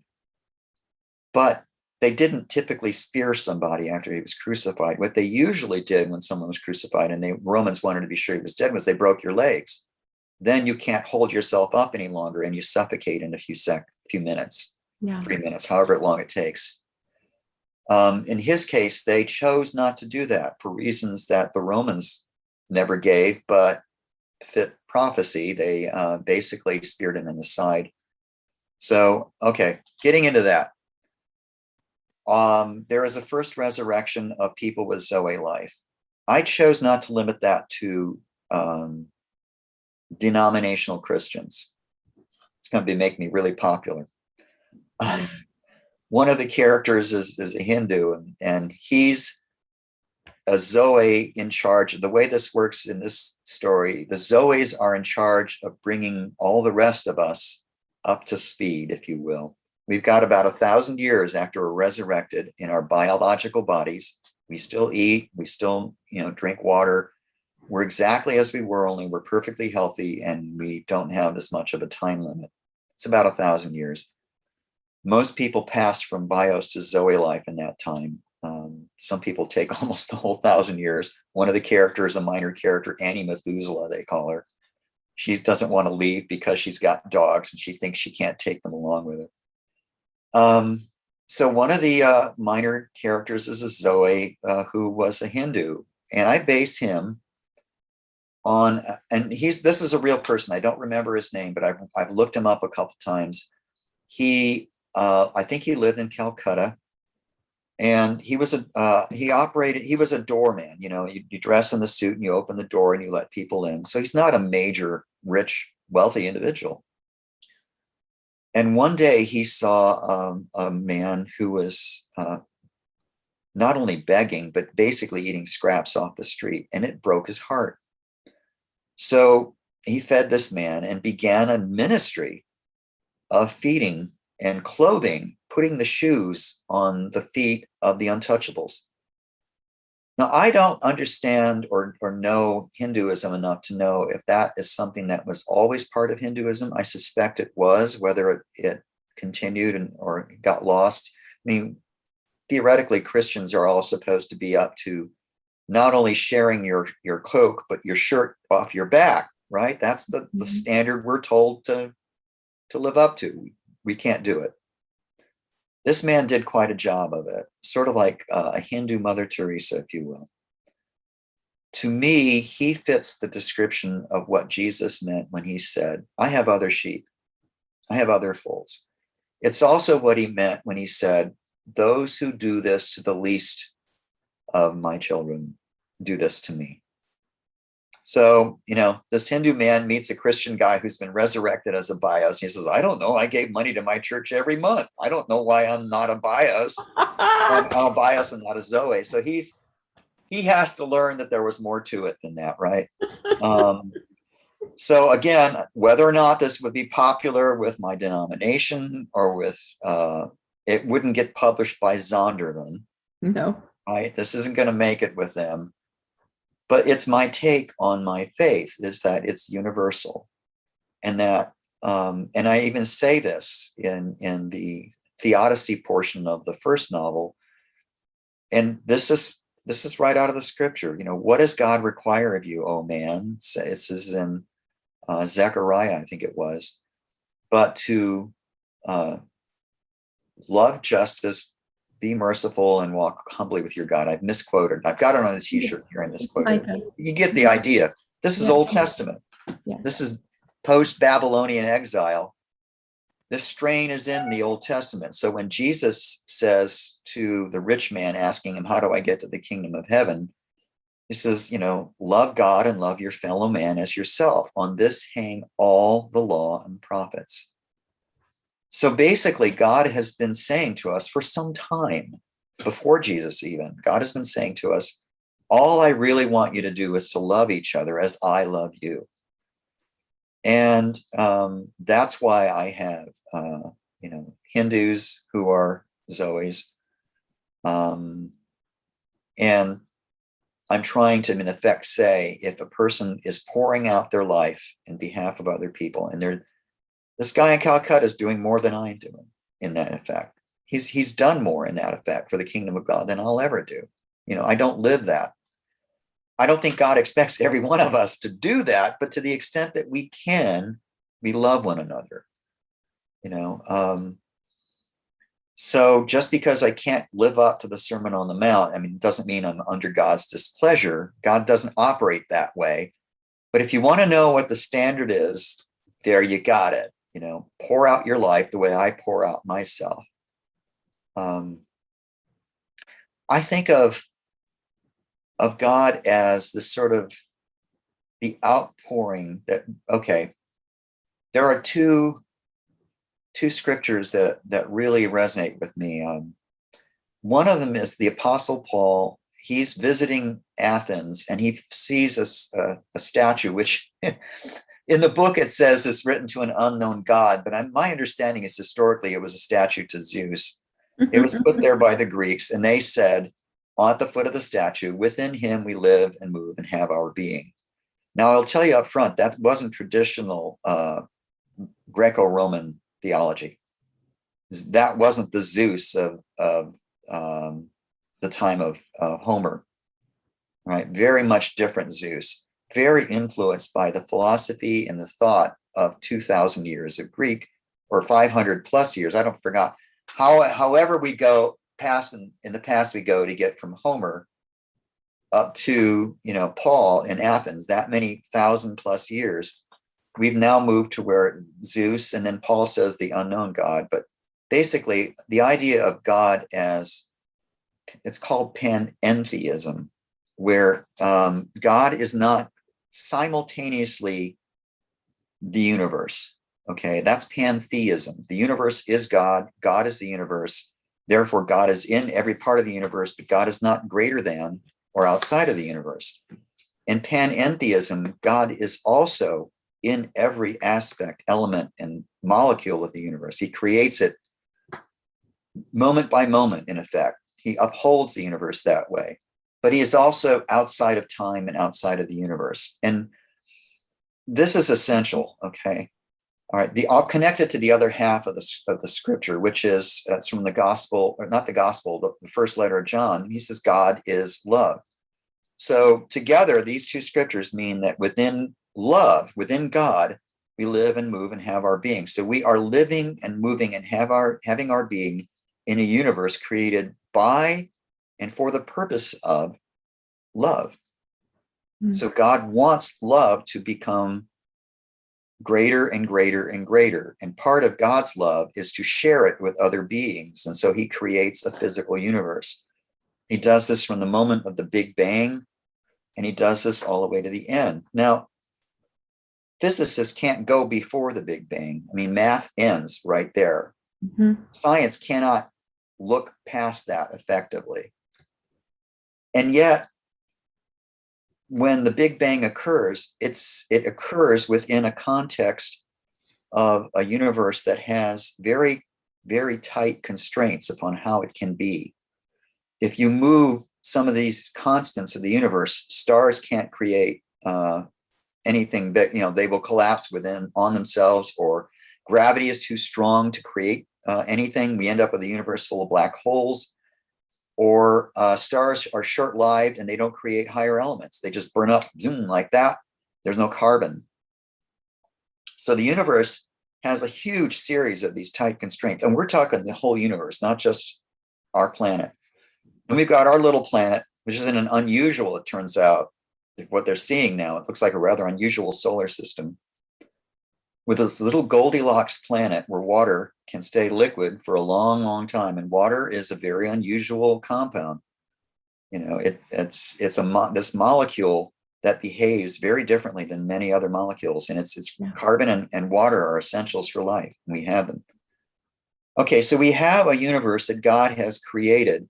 but they didn't typically spear somebody after he was crucified. What they usually did when someone was crucified and the Romans wanted to be sure he was dead was they broke your legs. Then you can't hold yourself up any longer and you suffocate in a few minutes, 3 minutes, however long it takes. In his case, they chose not to do that for reasons that the Romans never gave, but fit prophecy. They basically speared him in the side. So, okay, getting into that. There is a first resurrection of people with Zoe Life. I chose not to limit that to denominational Christians. It's going to make me really popular. One of the characters is a Hindu, and he's a Zoe in charge. The way this works in this story, the Zoes are in charge of bringing all the rest of us up to speed, if you will. We've got about 1,000 years after we're resurrected in our biological bodies. We still eat, we still, drink water. We're exactly as we were, only we're perfectly healthy and we don't have as much of a time limit. It's about 1,000 years. Most people pass from bios to Zoe Life in that time. some people take almost the whole 1,000 years. One of the characters, a minor character, Annie Methuselah, they call her. She doesn't want to leave because she's got dogs and she thinks she can't take them along with her. So one of the minor characters is a Zoe, who was a Hindu, and I base him on, and this is a real person. I don't remember his name, but I've looked him up a couple times. I think he lived in Calcutta, and he was a doorman. You dress in the suit and you open the door and you let people in. So he's not a major, rich, wealthy individual. And one day he saw a man who was not only begging, but basically eating scraps off the street, and it broke his heart. So he fed this man and began a ministry of feeding and clothing, putting the shoes on the feet of the untouchables. Now, I don't understand or know Hinduism enough to know if that is something that was always part of Hinduism. I suspect it was, whether it continued or got lost. I mean, theoretically, Christians are all supposed to be up to not only sharing your cloak, but your shirt off your back, right? That's the standard we're told to live up to. We can't do it. This man did quite a job of it, sort of like a Hindu Mother Teresa, if you will. To me, he fits the description of what Jesus meant when he said, I have other sheep, I have other folds. It's also what he meant when he said, those who do this to the least of my children do this to me. So, this Hindu man meets a Christian guy who's been resurrected as a bios. He says, I don't know. I gave money to my church every month. I don't know why I'm not a bios. I'm a bios and not a Zoe. So he has to learn that there was more to it than that, right? So again, whether or not this would be popular with my denomination or with, it wouldn't get published by Zondervan. No. Right? This isn't going to make it with them. But it's my take on my faith is that it's universal, and that, and I even say this in the Theodicy portion of the first novel, and this is right out of the scripture. What does God require of you, oh man? It says in Zechariah, I think it was, but to love justice, be merciful, and walk humbly with your God. I've misquoted. I've got it on a t-shirt here. I misquoted. You get the idea. This is Old Testament. Yeah. This is post-Babylonian exile. This strain is in the Old Testament. So when Jesus says to the rich man, asking him, how do I get to the kingdom of heaven? He says, love God and love your fellow man as yourself. On this hang all the law and prophets. So basically, God has been saying to us for some time, before Jesus even, God has been saying to us, all I really want you to do is to love each other as I love you. And that's why I have, Hindus who are Zoes. And I'm trying to, in effect, say, if a person is pouring out their life in behalf of other people, and this guy in Calcutta is doing more than I'm doing in that effect. He's done more in that effect for the kingdom of God than I'll ever do. I don't live that. I don't think God expects every one of us to do that, but to the extent that we can, we love one another. So just because I can't live up to the Sermon on the Mount, it doesn't mean I'm under God's displeasure. God doesn't operate that way. But if you want to know what the standard is, there you got it. Pour out your life the way I pour out myself. I think of God as the sort of the outpouring that, okay, there are two scriptures that really resonate with me. One of them is the Apostle Paul. He's visiting Athens and he sees a statue, which in the book it says it's written to an unknown god, but my understanding is historically it was a statue to Zeus. It was put there by the Greeks, and they said, at the foot of the statue, within him we live and move and have our being. Now, I'll tell you up front, that wasn't traditional Greco-Roman theology. That wasn't the Zeus of the time of Homer, right? Very much different Zeus, very influenced by the philosophy and the thought of 2,000 years of Greek, or 500 plus years. I don't forgot. However we go past, in the past we go to get from Homer up to, Paul in Athens, that many 1,000 plus years. We've now moved to where Zeus, and then Paul says the unknown God. But basically, the idea of God as, it's called Panentheism, where God is not simultaneously the universe. Okay, that's pantheism. The universe is God. God is the universe. Therefore, God is in every part of the universe, but God is not greater than or outside of the universe. In panentheism, God is also in every aspect, element, and molecule of the universe. He creates it moment by moment, in effect. He upholds the universe that way. But he is also outside of time and outside of the universe. And this is essential, okay? All right, I'll connect it to the other half of the scripture, which is it's from the gospel, or not the gospel, the first letter of John. He says, God is love. So together, these two scriptures mean that within love, within God, we live and move and have our being. So we are living and moving and having our being in a universe created by and for the purpose of love. So God wants love to become greater and greater and greater. And part of God's love is to share it with other beings. And so he creates a physical universe. He does this from the moment of the Big Bang, and he does this all the way to the end. Now, physicists can't go before the Big Bang. I mean, math ends right there. Science cannot look past that effectively. And yet, when the Big Bang occurs, it occurs within a context of a universe that has very, very tight constraints upon how it can be. If you move some of these constants of the universe, stars can't create anything that, they will collapse on themselves, or gravity is too strong to create anything. We end up with a universe full of black holes. Or stars are short-lived and they don't create higher elements. They just burn up, zoom, like that. There's no carbon. So the universe has a huge series of these tight constraints. And we're talking the whole universe, not just our planet. And we've got our little planet, which isn't an unusual, it turns out, what they're seeing now. It looks like a rather unusual solar system with this little Goldilocks planet where water can stay liquid for a long, long time. And water is a very unusual compound. It's this molecule that behaves very differently than many other molecules. And it's carbon and water are essentials for life. And we have them. Okay, so we have a universe that God has created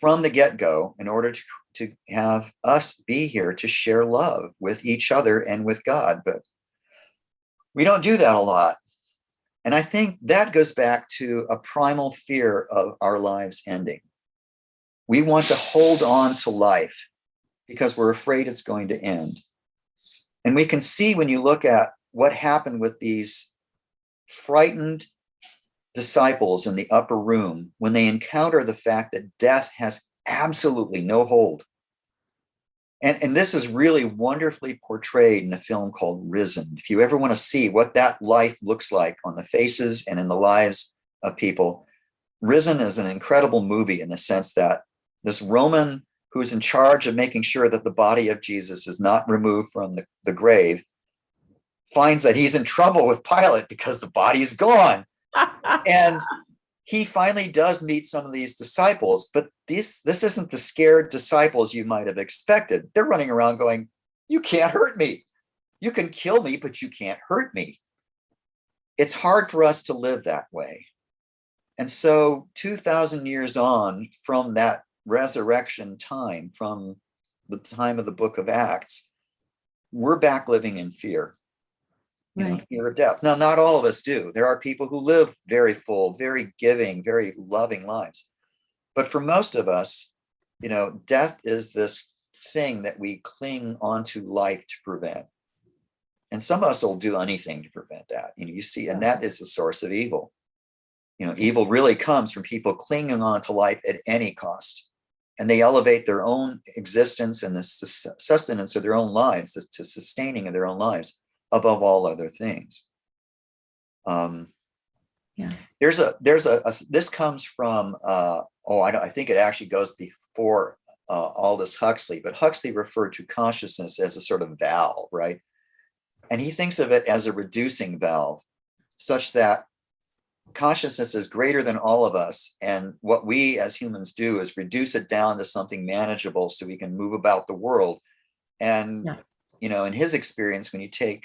from the get-go in order to have us be here to share love with each other and with God. But we don't do that a lot. And I think that goes back to a primal fear of our lives ending. We want to hold on to life because we're afraid it's going to end. And we can see when you look at what happened with these frightened disciples in the upper room when they encounter the fact that death has absolutely no hold. And this is really wonderfully portrayed in a film called Risen. If you ever want to see what that life looks like on the faces and in the lives of people, Risen is an incredible movie in the sense that this Roman who's in charge of making sure that the body of Jesus is not removed from the grave finds that he's in trouble with Pilate because the body is gone. And he finally does meet some of these disciples, but this isn't the scared disciples you might have expected. They're running around going, "You can't hurt me. You can kill me, but you can't hurt me." It's hard for us to live that way. And so 2,000 years on from that resurrection time, from the time of the book of Acts, we're back living in fear. Fear of death. Now, not all of us do. There are people who live very full, very giving, very loving lives. But for most of us, death is this thing that we cling onto life to prevent. And some of us will do anything to prevent that. You see, and that is the source of evil. Evil really comes from people clinging on to life at any cost. they elevate their own existence and the sustenance of their own lives, to sustaining of their own lives above all other things. Yeah. This comes from, I think it actually goes before Aldous Huxley, but Huxley referred to consciousness as a sort of valve, right? And he thinks of it as a reducing valve, such that consciousness is greater than all of us. And what we as humans do is reduce it down to something manageable so we can move about the world. And, in his experience, when you take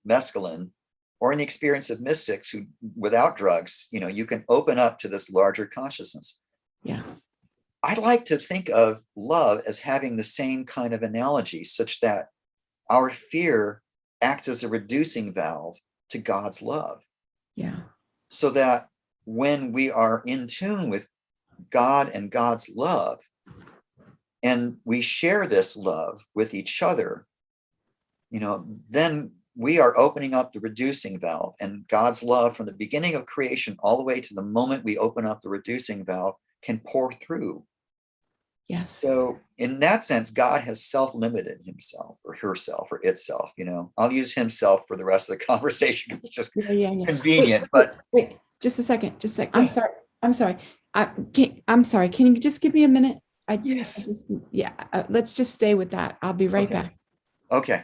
mescaline, or in the experience of mystics who, without drugs, you can open up to this larger consciousness. Yeah. I like to think of love as having the same kind of analogy, such that our fear acts as a reducing valve to God's love. Yeah. So that when we are in tune with God and God's love, and we share this love with each other, then we are opening up the reducing valve, and God's love from the beginning of creation all the way to the moment we open up the reducing valve can pour through. Yes. So in that sense, God has self-limited himself or herself or itself. I'll use himself for the rest of the conversation. It's just convenient. Wait, just a second. I'm sorry. I'm sorry. Can you just give me a minute? Let's just stay with that. I'll be right back. Okay.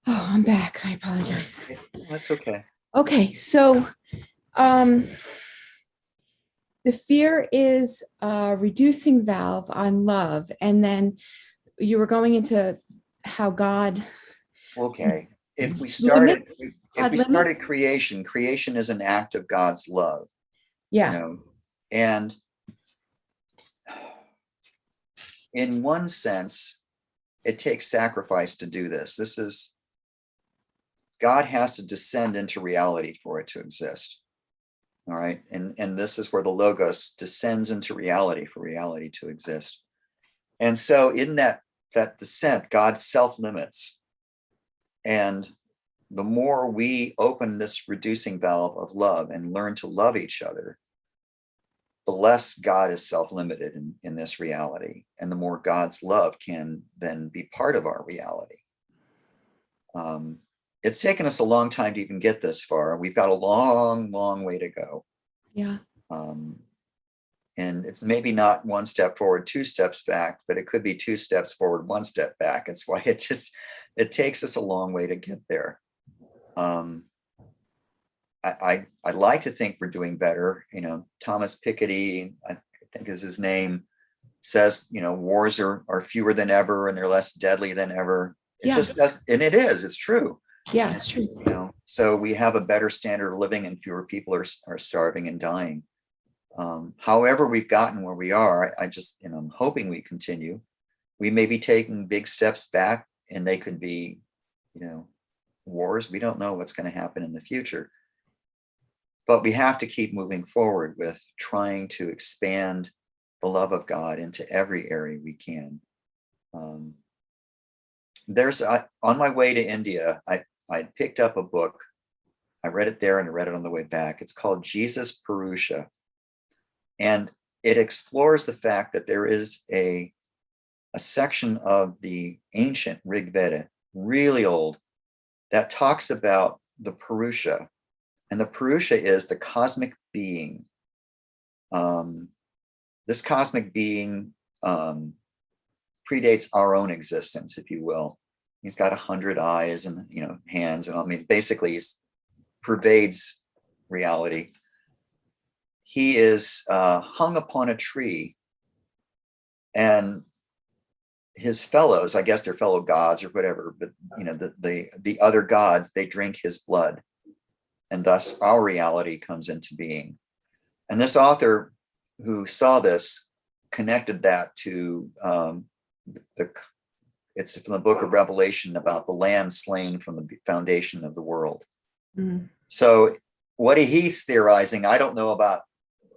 Oh, I'm back. I apologize. That's okay. Okay, so the fear is a reducing valve on love, and then you were going into how God. Okay. If we started creation is an act of God's love. Yeah. And in one sense, it takes sacrifice to do this. God has to descend into reality for it to exist. All right. And this is where the Logos descends into reality for reality to exist. And so in that descent, God self-limits. And the more we open this reducing valve of love and learn to love each other, the less God is self-limited in this reality. And the more God's love can then be part of our reality. It's taken us a long time to even get this far. We've got a long, long way to go. Yeah. And it's maybe not one step forward, two steps back, but it could be two steps forward, one step back. It's why it takes us a long way to get there. I like to think we're doing better. Thomas Piketty, I think is his name, says, wars are fewer than ever and they're less deadly than ever. It just does, and it is, it's true. Yeah, it's true. So we have a better standard of living and fewer people are starving and dying. However, we've gotten where we are, I'm hoping we continue. We may be taking big steps back, and they could be, wars. We don't know what's going to happen in the future. But we have to keep moving forward with trying to expand the love of God into every area we can. On my way to India, I picked up a book. I read it there and I read it on the way back. It's called Jesus Purusa. And it explores the fact that there is a section of the ancient Rig Veda, really old, that talks about the Purusa. And the Purusa is the cosmic being. This cosmic being predates our own existence, if you will. He's got 100 eyes and hands, and I mean, basically, he pervades reality. He is hung upon a tree, and his fellows, I guess they're fellow gods or whatever, but the other gods, they drink his blood, and thus our reality comes into being. And this author who saw this connected that to it's from the book of Revelation about the lamb slain from the foundation of the world. Mm. So what he's theorizing, I don't know about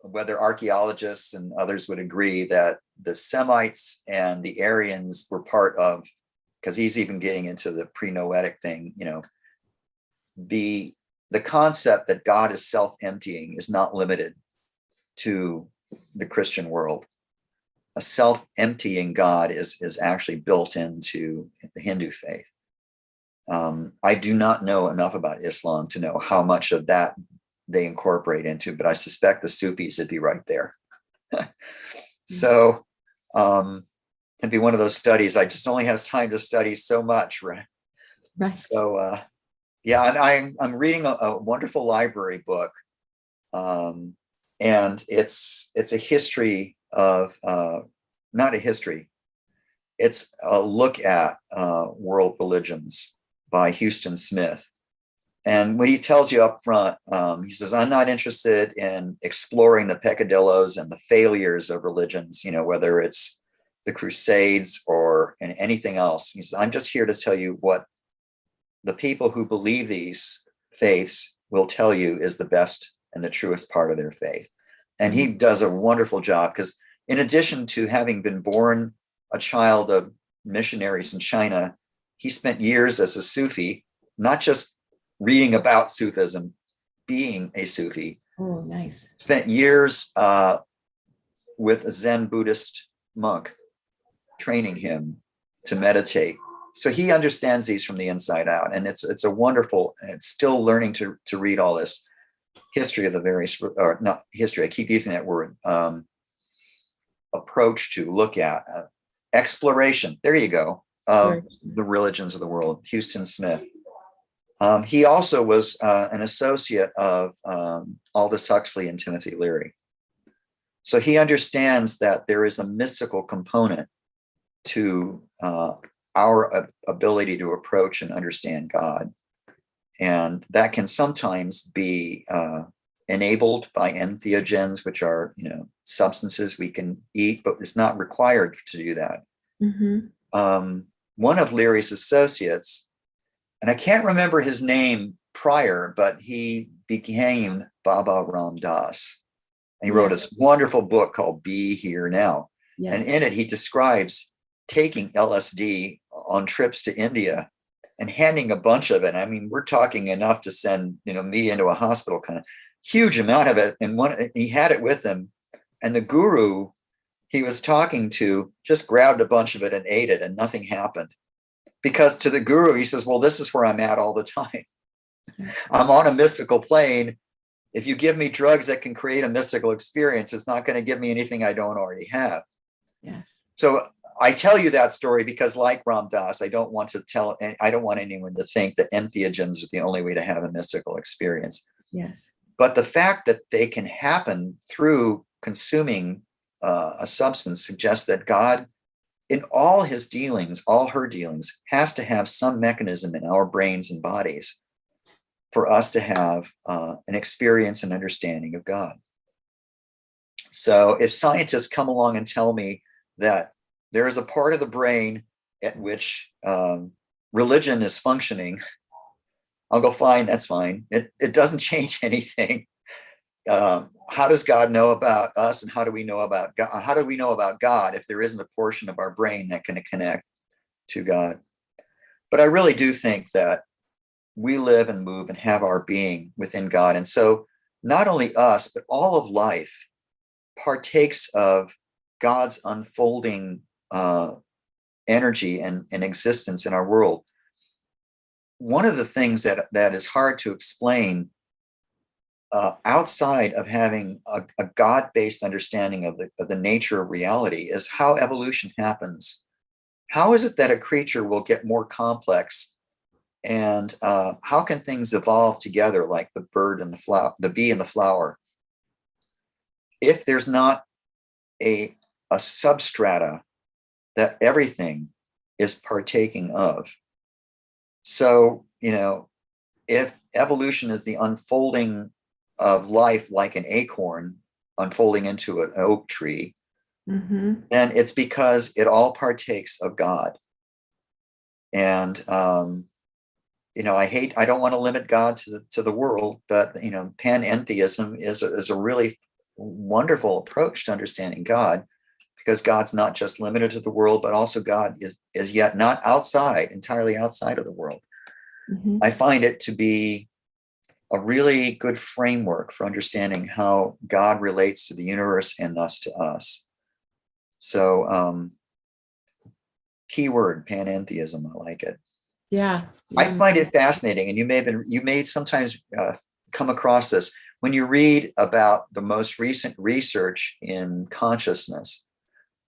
whether archaeologists and others would agree that the Semites and the Aryans were part of, because he's even getting into the pre-Noetic thing, the concept that God is self-emptying is not limited to the Christian world. A self-emptying God is actually built into the Hindu faith. I do not know enough about Islam to know how much of that they incorporate into, but I suspect the Sufis would be right there. So it'd be one of those studies. I just only have time to study so much, right? Right. So I'm reading a wonderful library book, and it's a history of not a history. It's a look at world religions by Houston Smith. And when he tells you up front, he says, I'm not interested in exploring the peccadillos and the failures of religions, whether it's the Crusades or anything else. He says, I'm just here to tell you what the people who believe these faiths will tell you is the best and the truest part of their faith. And he does a wonderful job, because in addition to having been born a child of missionaries in China, he spent years as a Sufi, not just reading about Sufism, being a Sufi. Oh, nice. Spent years with a Zen Buddhist monk, training him to meditate. So he understands these from the inside out. And it's a wonderful, and it's still learning to read all this history of the various, or not history, I keep using that word, approach to look at exploration. There you go. The religions of the world. Houston Smith. He also was an associate of Aldous Huxley and Timothy Leary. So he understands that there is a mystical component to our ability to approach and understand God. And that can sometimes be enabled by entheogens, which are, substances we can eat, but it's not required to do that. Mm-hmm. One of Leary's associates, and I can't remember his name prior, but he became Baba Ram Das. And he wrote this wonderful book called Be Here Now. Yes. And in it, he describes taking LSD on trips to India and handing a bunch of it. I mean, we're talking enough to send, me into a hospital, kind of huge amount of it. And he had it with him. And the guru he was talking to just grabbed a bunch of it and ate it, and nothing happened. Because to the guru, he says, well, this is where I'm at all the time. I'm on a mystical plane. If you give me drugs that can create a mystical experience, it's not going to give me anything I don't already have. Yes. So I tell you that story because, like Ram Dass, I don't want anyone to think that entheogens are the only way to have a mystical experience. Yes. But the fact that they can happen through consuming a substance suggests that God, in all his dealings, all her dealings, has to have some mechanism in our brains and bodies for us to have an experience and understanding of God. So if scientists come along and tell me that there is a part of the brain at which religion is functioning, I'll go, fine, that's fine. It doesn't change anything. how does God know about us, and how do we know about God? How do we know about God if there isn't a portion of our brain that can connect to God? But I really do think that we live and move and have our being within God. And so not only us, but all of life partakes of God's unfolding energy and existence in our world. One of the things that is hard to explain outside of having a God-based understanding of the nature of reality is how evolution happens. How is it that a creature will get more complex, and how can things evolve together, like the bird and the flower, the bee and the flower, if there's not a substrata that everything is partaking of? So, if evolution is the unfolding of life like an acorn unfolding into an oak tree, then it's because it all partakes of God. And I don't want to limit God to the world, but panentheism is a really wonderful approach to understanding God, because God's not just limited to the world, but also God is yet not entirely outside of the world. I find it to be a really good framework for understanding how God relates to the universe and thus to us. So, keyword panentheism, I like it. Yeah. I find it fascinating, and you may sometimes come across this when you read about the most recent research in consciousness.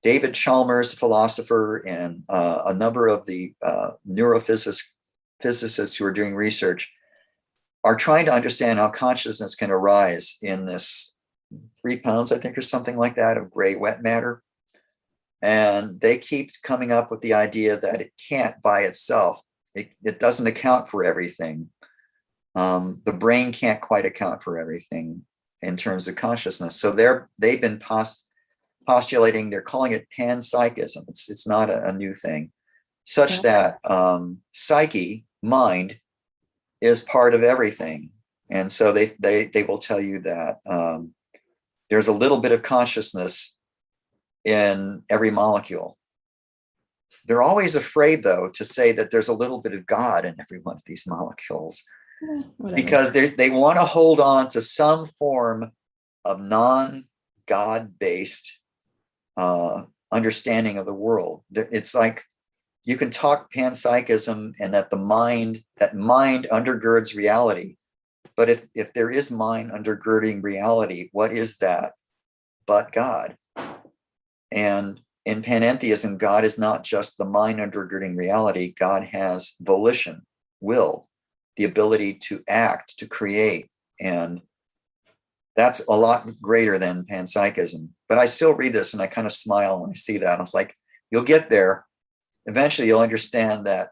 David Chalmers, philosopher, and a number of the neurophysicists who are doing research are trying to understand how consciousness can arise in this 3 pounds, I think, or something like that, of gray wet matter. And they keep coming up with the idea that it can't by itself. It doesn't account for everything. The brain can't quite account for everything in terms of consciousness. So they've been postulating, they're calling it panpsychism. It's not a new thing, such that psyche, mind, is part of everything. And so they will tell you that there's a little bit of consciousness in every molecule. They're always afraid, though, to say that there's a little bit of God in every one of these molecules, because they want to hold on to some form of non-God-based understanding of the world. It's like you can talk panpsychism and that mind undergirds reality. But if there is mind undergirding reality, what is that but God? And in panentheism, God is not just the mind undergirding reality. God has volition, will, the ability to act, to create. And that's a lot greater than panpsychism. But I still read this and I kind of smile when I see that. I was like, you'll get there. Eventually you'll understand that,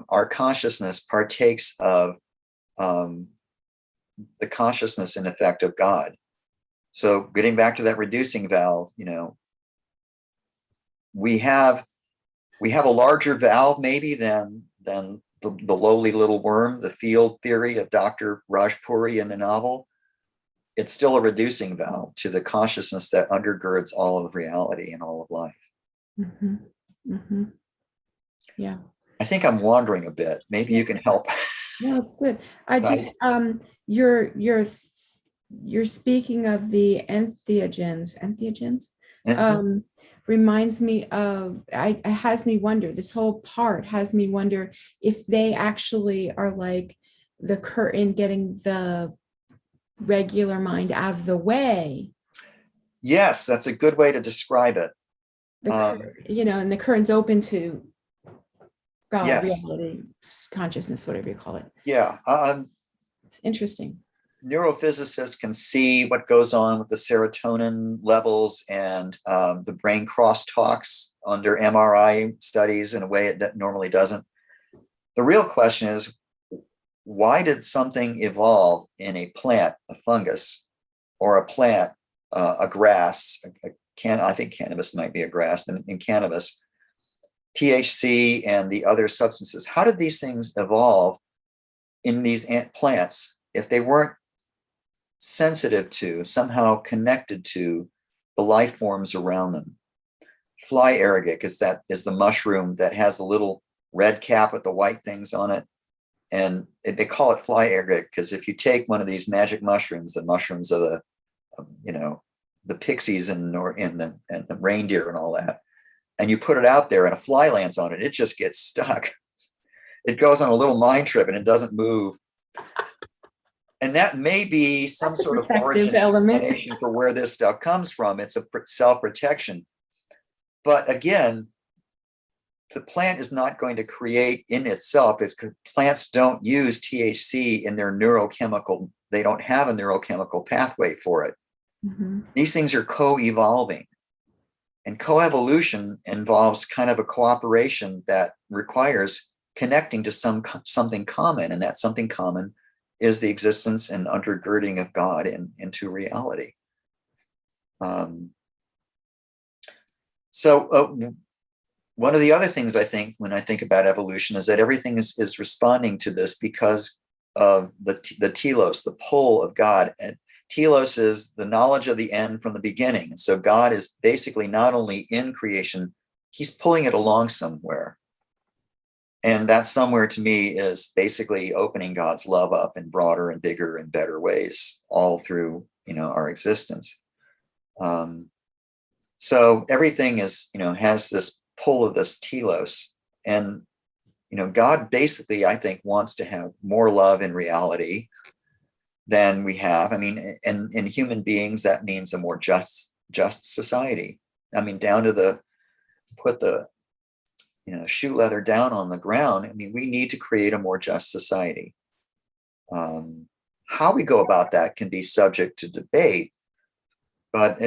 our consciousness partakes of the consciousness and effect of God. So getting back to that reducing valve, we have a larger valve maybe than the lowly little worm, the field theory of Dr. Rajpuri in the novel. It's still a reducing valve to the consciousness that undergirds all of reality and all of life. Yeah. I think I'm wandering a bit. Maybe you can help. No, it's good. I just you're speaking of the entheogens. Reminds me of, it has me wonder, this whole part has me wonder if they actually are like the curtain getting the regular mind out of the way. Yes, that's a good way to describe it. And the curtain's open to God, yes. reality, consciousness, whatever you call it. Yeah. It's interesting. Neurophysicists can see what goes on with the serotonin levels and the brain crosstalks under MRI studies in a way that normally doesn't. The real question is, why did something evolve in a plant, a fungus, or a plant, a grass? I think cannabis might be a grass, but in cannabis, THC and the other substances, how did these things evolve in these plants if they weren't sensitive to, somehow connected to the life forms around them. Fly ergot is the mushroom that has a little red cap with the white things on it. And they call it fly ergot because if you take one of these magic mushrooms, the mushrooms of the, the pixies and the reindeer and all that, and you put it out there and a fly lands on it, it just gets stuck. It goes on a little mind trip and it doesn't move. And that may be some sort of origin explanation for where this stuff comes from. It's a self-protection. But again, the plant is not going to create in itself. Plants don't use THC in their neurochemical. They don't have a neurochemical pathway for it. Mm-hmm. These things are co-evolving. And coevolution involves kind of a cooperation that requires connecting to something common. And that something common is the existence and undergirding of God into reality. One of the other things I think when I think about evolution is that everything is responding to this because of the telos, the pull of God. And telos is the knowledge of the end from the beginning. And so God is basically not only in creation, he's pulling it along somewhere. And that somewhere to me is basically opening God's love up in broader and bigger and better ways all through, our existence. So everything is, has this pull of this telos. And, God basically, I think, wants to have more love in reality than we have. I mean, and in human beings, that means a more just society. I mean, down to put the shoe leather down on the ground. I mean, we need to create a more just society. How we go about that can be subject to debate, but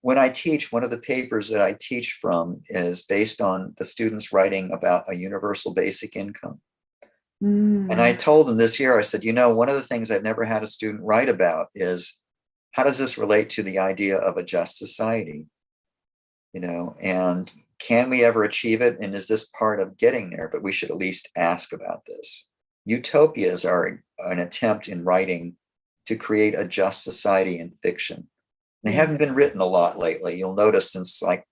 when I teach, one of the papers that I teach from is based on the students writing about a universal basic income. And I told them this year, I said, one of the things I've never had a student write about is how does this relate to the idea of a just society? And can we ever achieve it? And is this part of getting there? But we should at least ask about this. Utopias are an attempt in writing to create a just society in fiction. They haven't been written a lot lately. You'll notice since like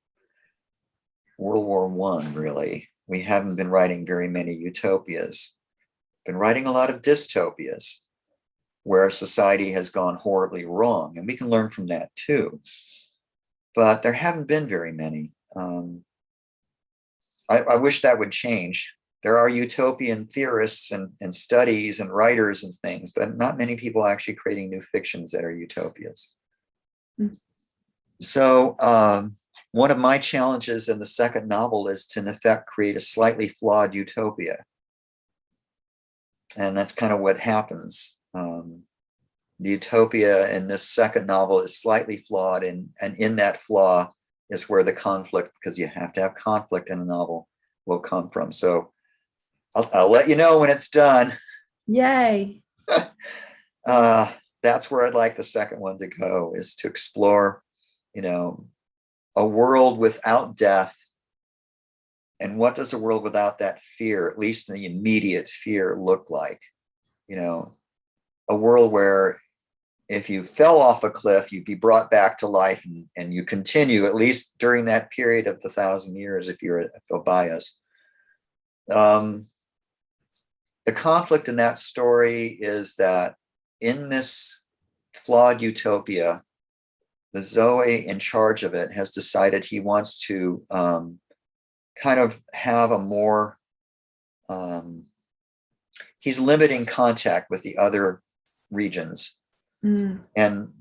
World War I, really, we haven't been writing very many utopias. Been writing a lot of dystopias where society has gone horribly wrong. And we can learn from that too. But there haven't been very many. I wish that would change. There are utopian theorists and studies and writers and things, but not many people actually creating new fictions that are utopias. So one of my challenges in the second novel is to, in effect, create a slightly flawed utopia. And that's kind of what happens. The utopia in this second novel is slightly flawed, and in that flaw is where the conflict, because you have to have conflict in a novel, will come from. So I'll let you know when it's done. Yay. That's where I'd like the second one to go, is to explore, a world without death. And what does a world without that fear, at least the immediate fear, look like? A world where if you fell off a cliff, you'd be brought back to life and you continue, at least during that period of the 1,000 years, if you're a bias. The conflict in that story is that in this flawed utopia, the Zoe in charge of it has decided he wants to kind of have a more, he's limiting contact with the other regions. And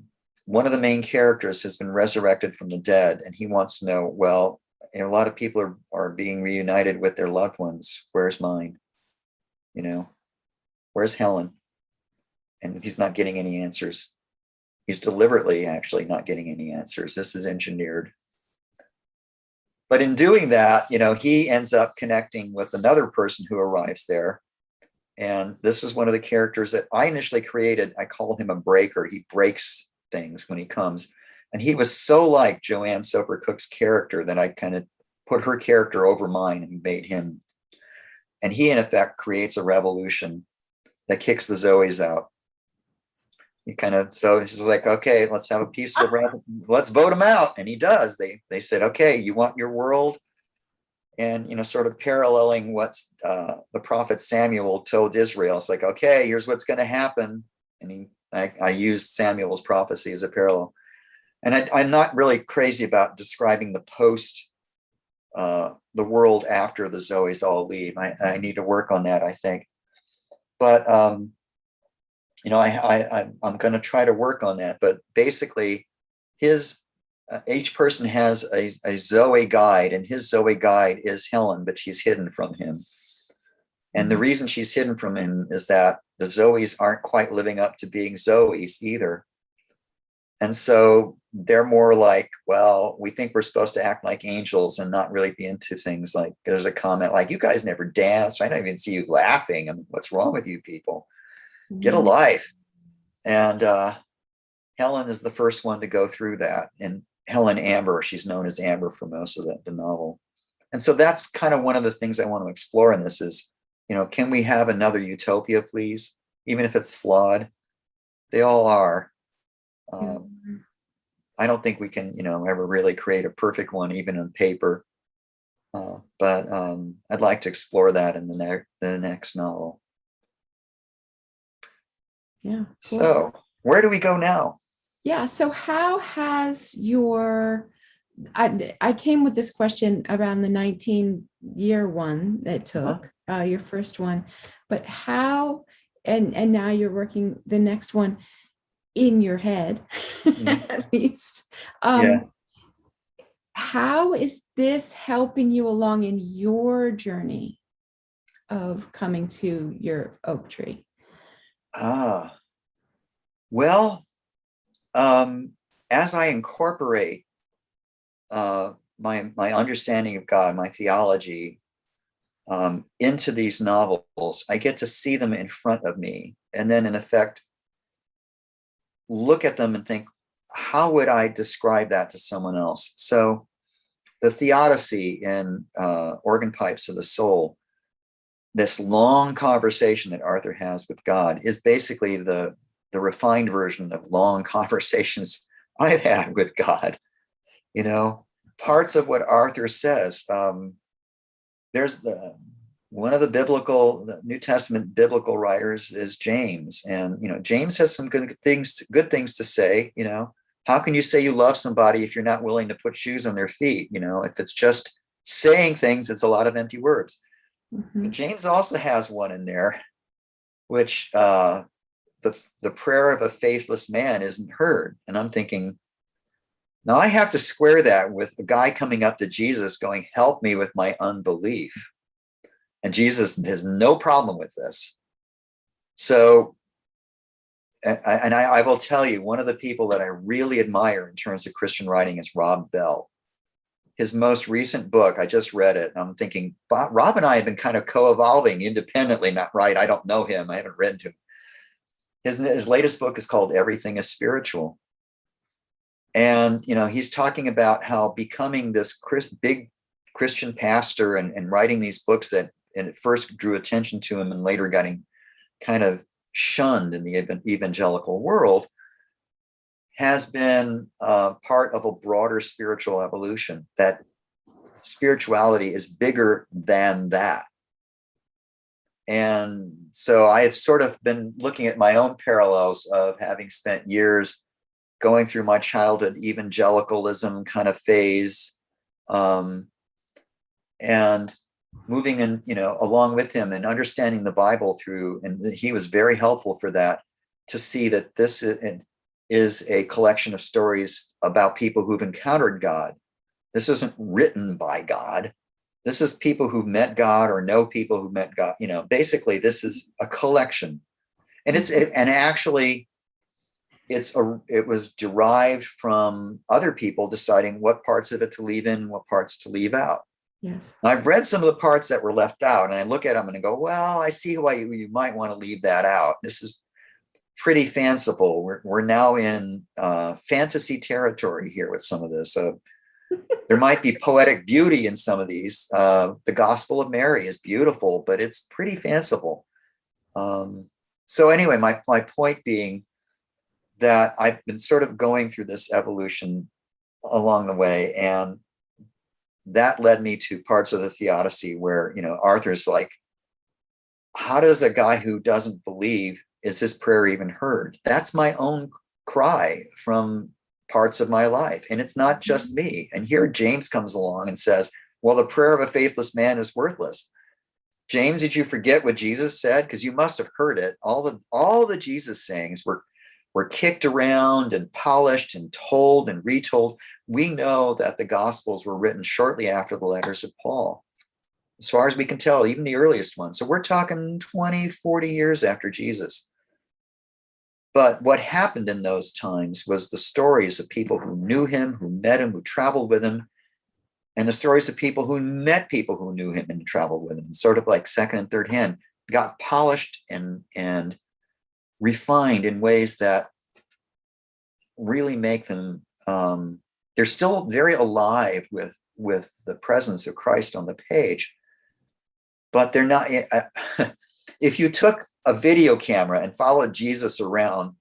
one of the main characters has been resurrected from the dead, and he wants to know, well, a lot of people are being reunited with their loved ones. Where's mine? Where's Helen? And he's not getting any answers. He's deliberately actually not getting any answers. This is engineered. But in doing that, he ends up connecting with another person who arrives there. And this is one of the characters that I initially created. I call him a breaker. He breaks things when he comes. And he was so like Joanne Soper Cook's character that I kind of put her character over mine and made him. And he, in effect, creates a revolution that kicks the Zoes out. he kind of, so he's like, okay, let's have a peaceful, let's vote him out. And he does. They said, okay, you want your world? And, sort of paralleling what's the prophet Samuel told Israel. It's like, okay, here's what's going to happen. And I used Samuel's prophecy as a parallel. And I'm not really crazy about describing the the world after the Zoes all leave. I need to work on that, I think. But, I'm going to try to work on that. But basically, each person has a Zoe guide, and his Zoe guide is Helen, but she's hidden from him. And the reason she's hidden from him is that the Zoes aren't quite living up to being Zoes either. And so they're more like, well, we think we're supposed to act like angels and not really be into things like, there's a comment like, you guys never dance. I don't even see you laughing. I mean, what's wrong with you people? Get a life. And Helen is the first one to go through that. And Helen Amber, she's known as Amber for most of the novel. And so that's kind of one of the things I want to explore in this is, can we have another utopia, please? Even if it's flawed, they all are. I don't think we can, ever really create a perfect one, even on paper. But I'd like to explore that in the next novel. Yeah. Cool. So where do we go now? Yeah. So how has I came with this question around the 19-year one that took, your first one, but how, and now you're working the next one in your head, at least. How is this helping you along in your journey of coming to your oak tree? Well, as I incorporate my understanding of God, my theology, into these novels, I get to see them in front of me, and then in effect, look at them and think, how would I describe that to someone else? So the Theodicy in Organ Pipes of the Soul, this long conversation that Arthur has with God, is basically the refined version of long conversations I've had with God. Parts of what Arthur says. There's one of the New Testament biblical writers is James, and James has some good things to say. How can you say you love somebody if you're not willing to put shoes on their feet? If it's just saying things, it's a lot of empty words. But James also has one in there, which the prayer of a faithless man isn't heard. And I'm thinking, now I have to square that with a guy coming up to Jesus going, help me with my unbelief. And Jesus has no problem with this. So, I will tell you, one of the people that I really admire in terms of Christian writing is Rob Bell. His most recent book, I just read it, and I'm thinking, Rob and I have been kind of co-evolving independently, not right. I don't know him. I haven't read to him. His latest book is called Everything is Spiritual. And, he's talking about how becoming this big Christian pastor and writing these books that at first drew attention to him and later getting kind of shunned in the evangelical world has been part of a broader spiritual evolution, that spirituality is bigger than that. And so I have sort of been looking at my own parallels of having spent years going through my childhood evangelicalism kind of phase, and moving in, along with him and understanding the Bible through, and he was very helpful for that, to see that this is a collection of stories about people who've encountered God. This isn't written by God. This is people who've met God or know people who met God. Basically this is a collection, and actually it was derived from other people deciding what parts of it to leave in, what parts to leave out. Yes. And I've read some of the parts that were left out, and I look at them and I go, well, I see why you might want to leave that out. This is pretty fanciful. We're now in fantasy territory here with some of this. So there might be poetic beauty in some of these. The Gospel of Mary is beautiful, but it's pretty fanciful. So anyway, my point being, that I've been sort of going through this evolution along the way. And that led me to parts of the theodicy where, Arthur's like, how does a guy who doesn't believe, is his prayer even heard? That's my own cry from parts of my life. And it's not just me. And here James comes along and says, well, the prayer of a faithless man is worthless. James, did you forget what Jesus said? Because you must have heard it. All the Jesus sayings were kicked around and polished and told and retold. We know that the Gospels were written shortly after the letters of Paul, as far as we can tell, even the earliest ones. So we're talking 20, 40 years after Jesus. But what happened in those times was the stories of people who knew him, who met him, who traveled with him, and the stories of people who met people who knew him and traveled with him, sort of like second and third hand, got polished and refined in ways that really make them, they're still very alive with the presence of Christ on the page, but they're not. If you took a video camera and followed Jesus around,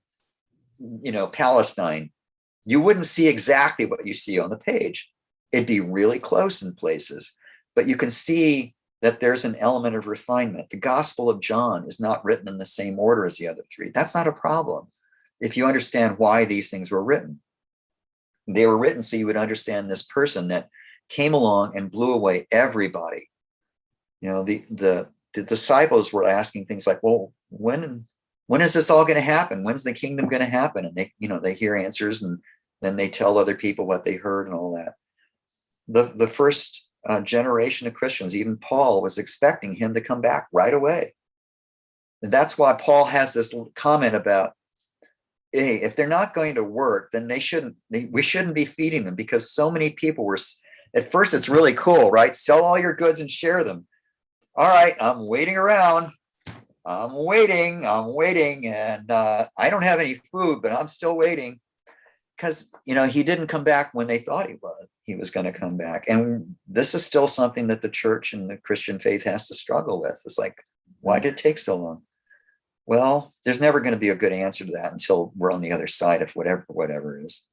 Palestine, you wouldn't see exactly what you see on the page. It'd be really close in places, but you can see that there's an element of refinement. The Gospel of John is not written in the same order as the other three. That's not a problem if you understand why these things were written. They were written so you would understand this person that came along and blew away everybody. The disciples were asking things like, well, when is this all going to happen? When's the kingdom going to happen? And they hear answers, and then they tell other people what they heard and all that. The first generation of Christians, even Paul, was expecting him to come back right away. And that's why Paul has this comment about, hey, if they're not going to work, then we shouldn't be feeding them, because so many people were, at first it's really cool, right? Sell all your goods and share them. All right, I'm waiting around. I'm waiting. And I don't have any food, but I'm still waiting. Because, he didn't come back when they thought he was going to come back. And this is still something that the church and the Christian faith has to struggle with. It's like, why did it take so long? Well, there's never going to be a good answer to that until we're on the other side of whatever it is.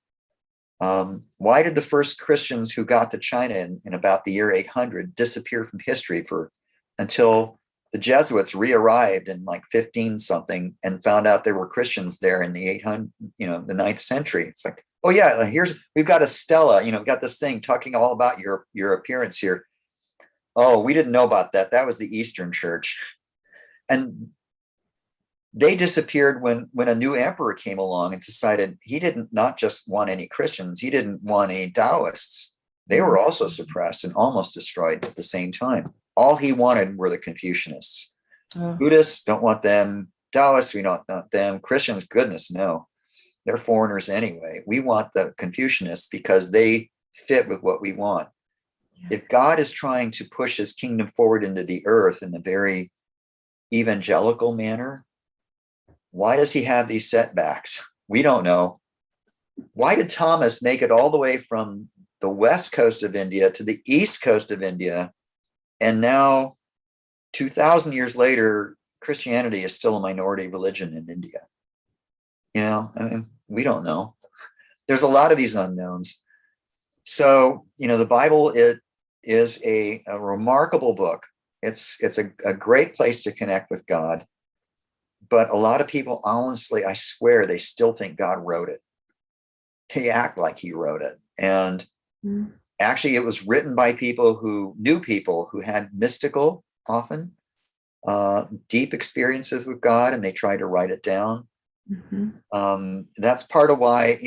Why did the first Christians who got to China in about the year 800 disappear from history until the Jesuits re-arrived in like 15 something and found out there were Christians there in the 800, the 9th century? It's like, oh yeah, we've got a stela, we've got this thing talking all about your appearance here. Oh, we didn't know about that. That was the Eastern Church. And they disappeared when a new emperor came along and decided he didn't not just want any Christians, he didn't want any Taoists. They were also suppressed and almost destroyed at the same time. All he wanted were the Confucianists. Oh. Buddhists, don't want them. Taoists, we don't want them. Christians, goodness, no. They're foreigners anyway. We want the Confucianists because they fit with what we want. Yeah. If God is trying to push his kingdom forward into the earth in a very evangelical manner, why does he have these setbacks? We don't know. Why did Thomas make it all the way from the west coast of India to the east coast of India? And now, 2,000 years later, Christianity is still a minority religion in India. We don't know. There's a lot of these unknowns. So, the Bible, it is a remarkable book. It's a great place to connect with God. But a lot of people, honestly, I swear, they still think God wrote it. They act like he wrote it. And actually, it was written by people who had mystical, often, deep experiences with God, and they tried to write it down. That's part of why,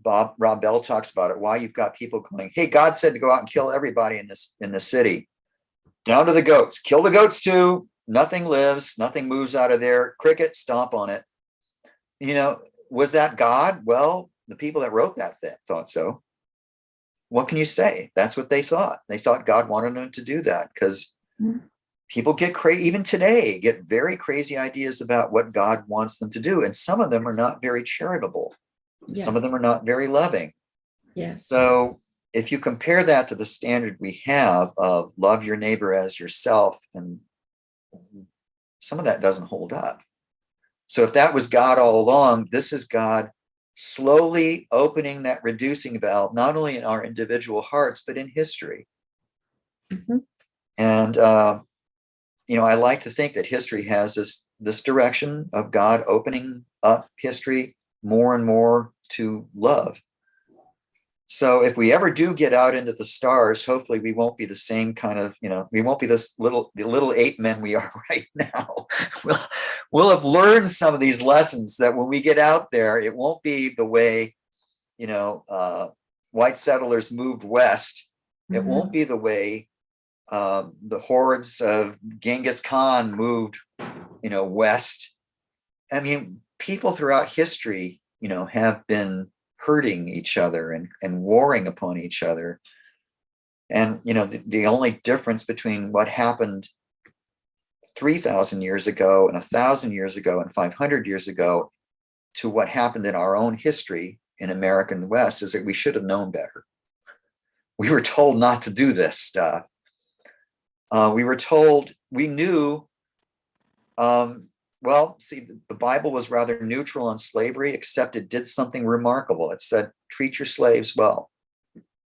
Rob Bell talks about it, why you've got people going, hey, God said to go out and kill everybody in the city. Down to the goats. Kill the goats too. Nothing lives. Nothing moves out of there. Cricket, stomp on it. Was that God? Well, the people that wrote that thought so. What can you say? That's what they thought. They thought God wanted them to do that because people get crazy, even today, get very crazy ideas about what God wants them to do. And some of them are not very charitable. Yes. Some of them are not very loving. Yes. So if you compare that to the standard we have of love your neighbor as yourself, and some of that doesn't hold up. So if that was God all along, this is God slowly opening that reducing valve, not only in our individual hearts, but in history. Mhm. And, I like to think that history has this direction of God opening up history more and more to love. So if we ever do get out into the stars, hopefully we won't be the same kind of, we won't be the little ape men we are right now. We'll have learned some of these lessons that when we get out there, it won't be the way, white settlers moved west. It won't be the way the hordes of Genghis Khan moved, west. I mean, people throughout history, have been hurting each other and warring upon each other. And, the only difference between what happened 3,000 years ago and 1,000 years ago and 500 years ago to what happened in our own history in America and the West is that we should have known better. We were told not to do this stuff. We were told, we knew, the Bible was rather neutral on slavery, except it did something remarkable. It said, treat your slaves well.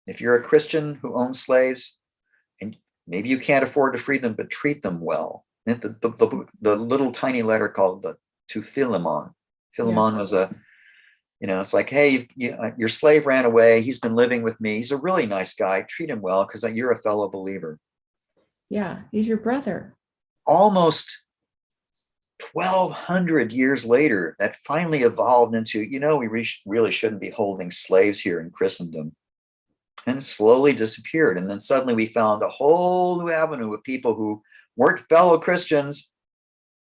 If you're a Christian who owns slaves, and maybe you can't afford to free them, but treat them well. And the little tiny letter called to Philemon. Philemon was it's like, hey, your slave ran away. He's been living with me. He's a really nice guy. Treat him well because you're a fellow believer. Yeah, he's your brother. Almost 1,200 years later, that finally evolved into, we really shouldn't be holding slaves here in Christendom. And slowly disappeared. And then suddenly we found a whole new avenue of people who weren't fellow Christians.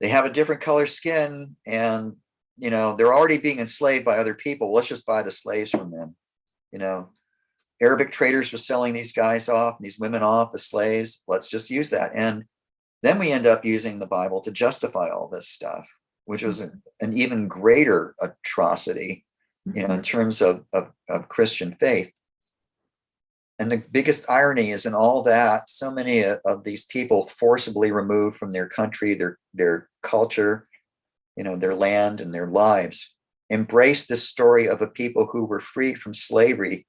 They have a different color skin and, they're already being enslaved by other people. Let's just buy the slaves from them. Arabic traders were selling these guys off, these women off, the slaves. Let's just use that. And then we end up using the Bible to justify all this stuff, which was an even greater atrocity, in terms of Christian faith. And the biggest irony is in all that, so many of these people forcibly removed from their country, their culture, their land and their lives, embrace this story of a people who were freed from slavery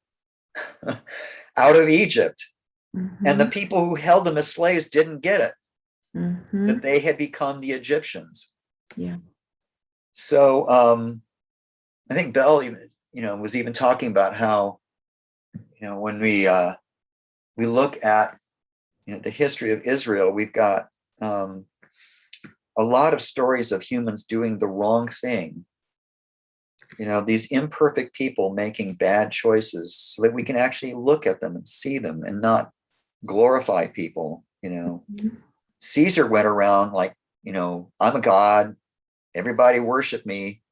out of Egypt. And the people who held them as slaves didn't get it, that they had become the Egyptians. Yeah. So I think Bell even, was even talking about how, when we look at the history of Israel, we've got a lot of stories of humans doing the wrong thing. These imperfect people making bad choices so that we can actually look at them and see them and not glorify people. Caesar went around like, I'm a god, everybody worship me.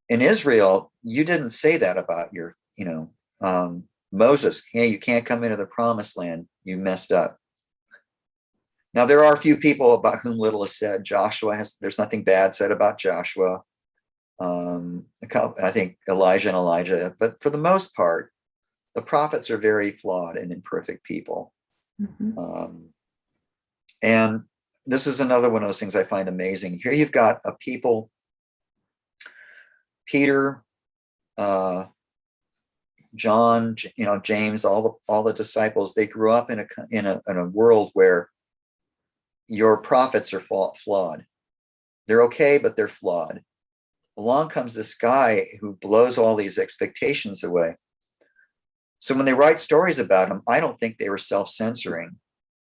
In Israel, you didn't say that about your, Moses. Hey, you can't come into the promised land. You messed up. Now, there are a few people about whom little is said. There's nothing bad said about Joshua. I think Elijah and Elijah, but for the most part, the prophets are very flawed and imperfect people. And this is another one of those things I find amazing. Here you've got a people, Peter, John, James, all the disciples. They grew up in a world where your prophets are flawed. They're okay, but they're flawed. Along comes this guy who blows all these expectations away. So when they write stories about him, I don't think they were self-censoring.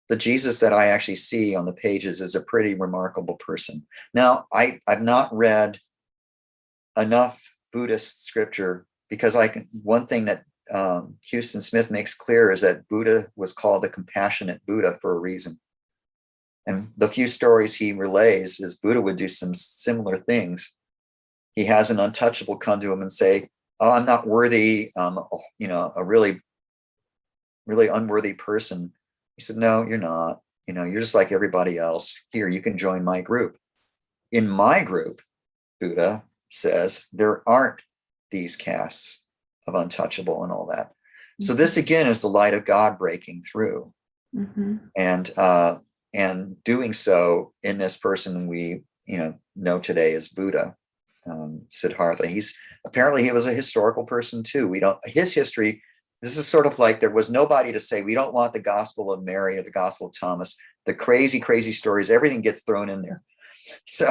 The Jesus that I actually see on the pages is a pretty remarkable person. Now, I've not read enough Buddhist scripture because one thing that Houston Smith makes clear is that Buddha was called the compassionate Buddha for a reason. And the few stories he relays is Buddha would do some similar things. He has an untouchable come to him and say, oh, I'm not worthy, a really, really unworthy person. He said, no, you're not. You're just like everybody else. Here, you can join my group. In my group, Buddha says, there aren't these castes of untouchable and all that. So this, again, is the light of God breaking through. And doing so in this person we know today as Buddha. Siddhartha. Apparently he was a historical person too. His history, this is sort of like there was nobody to say, we don't want the Gospel of Mary or the Gospel of Thomas, the crazy, crazy stories, everything gets thrown in there. So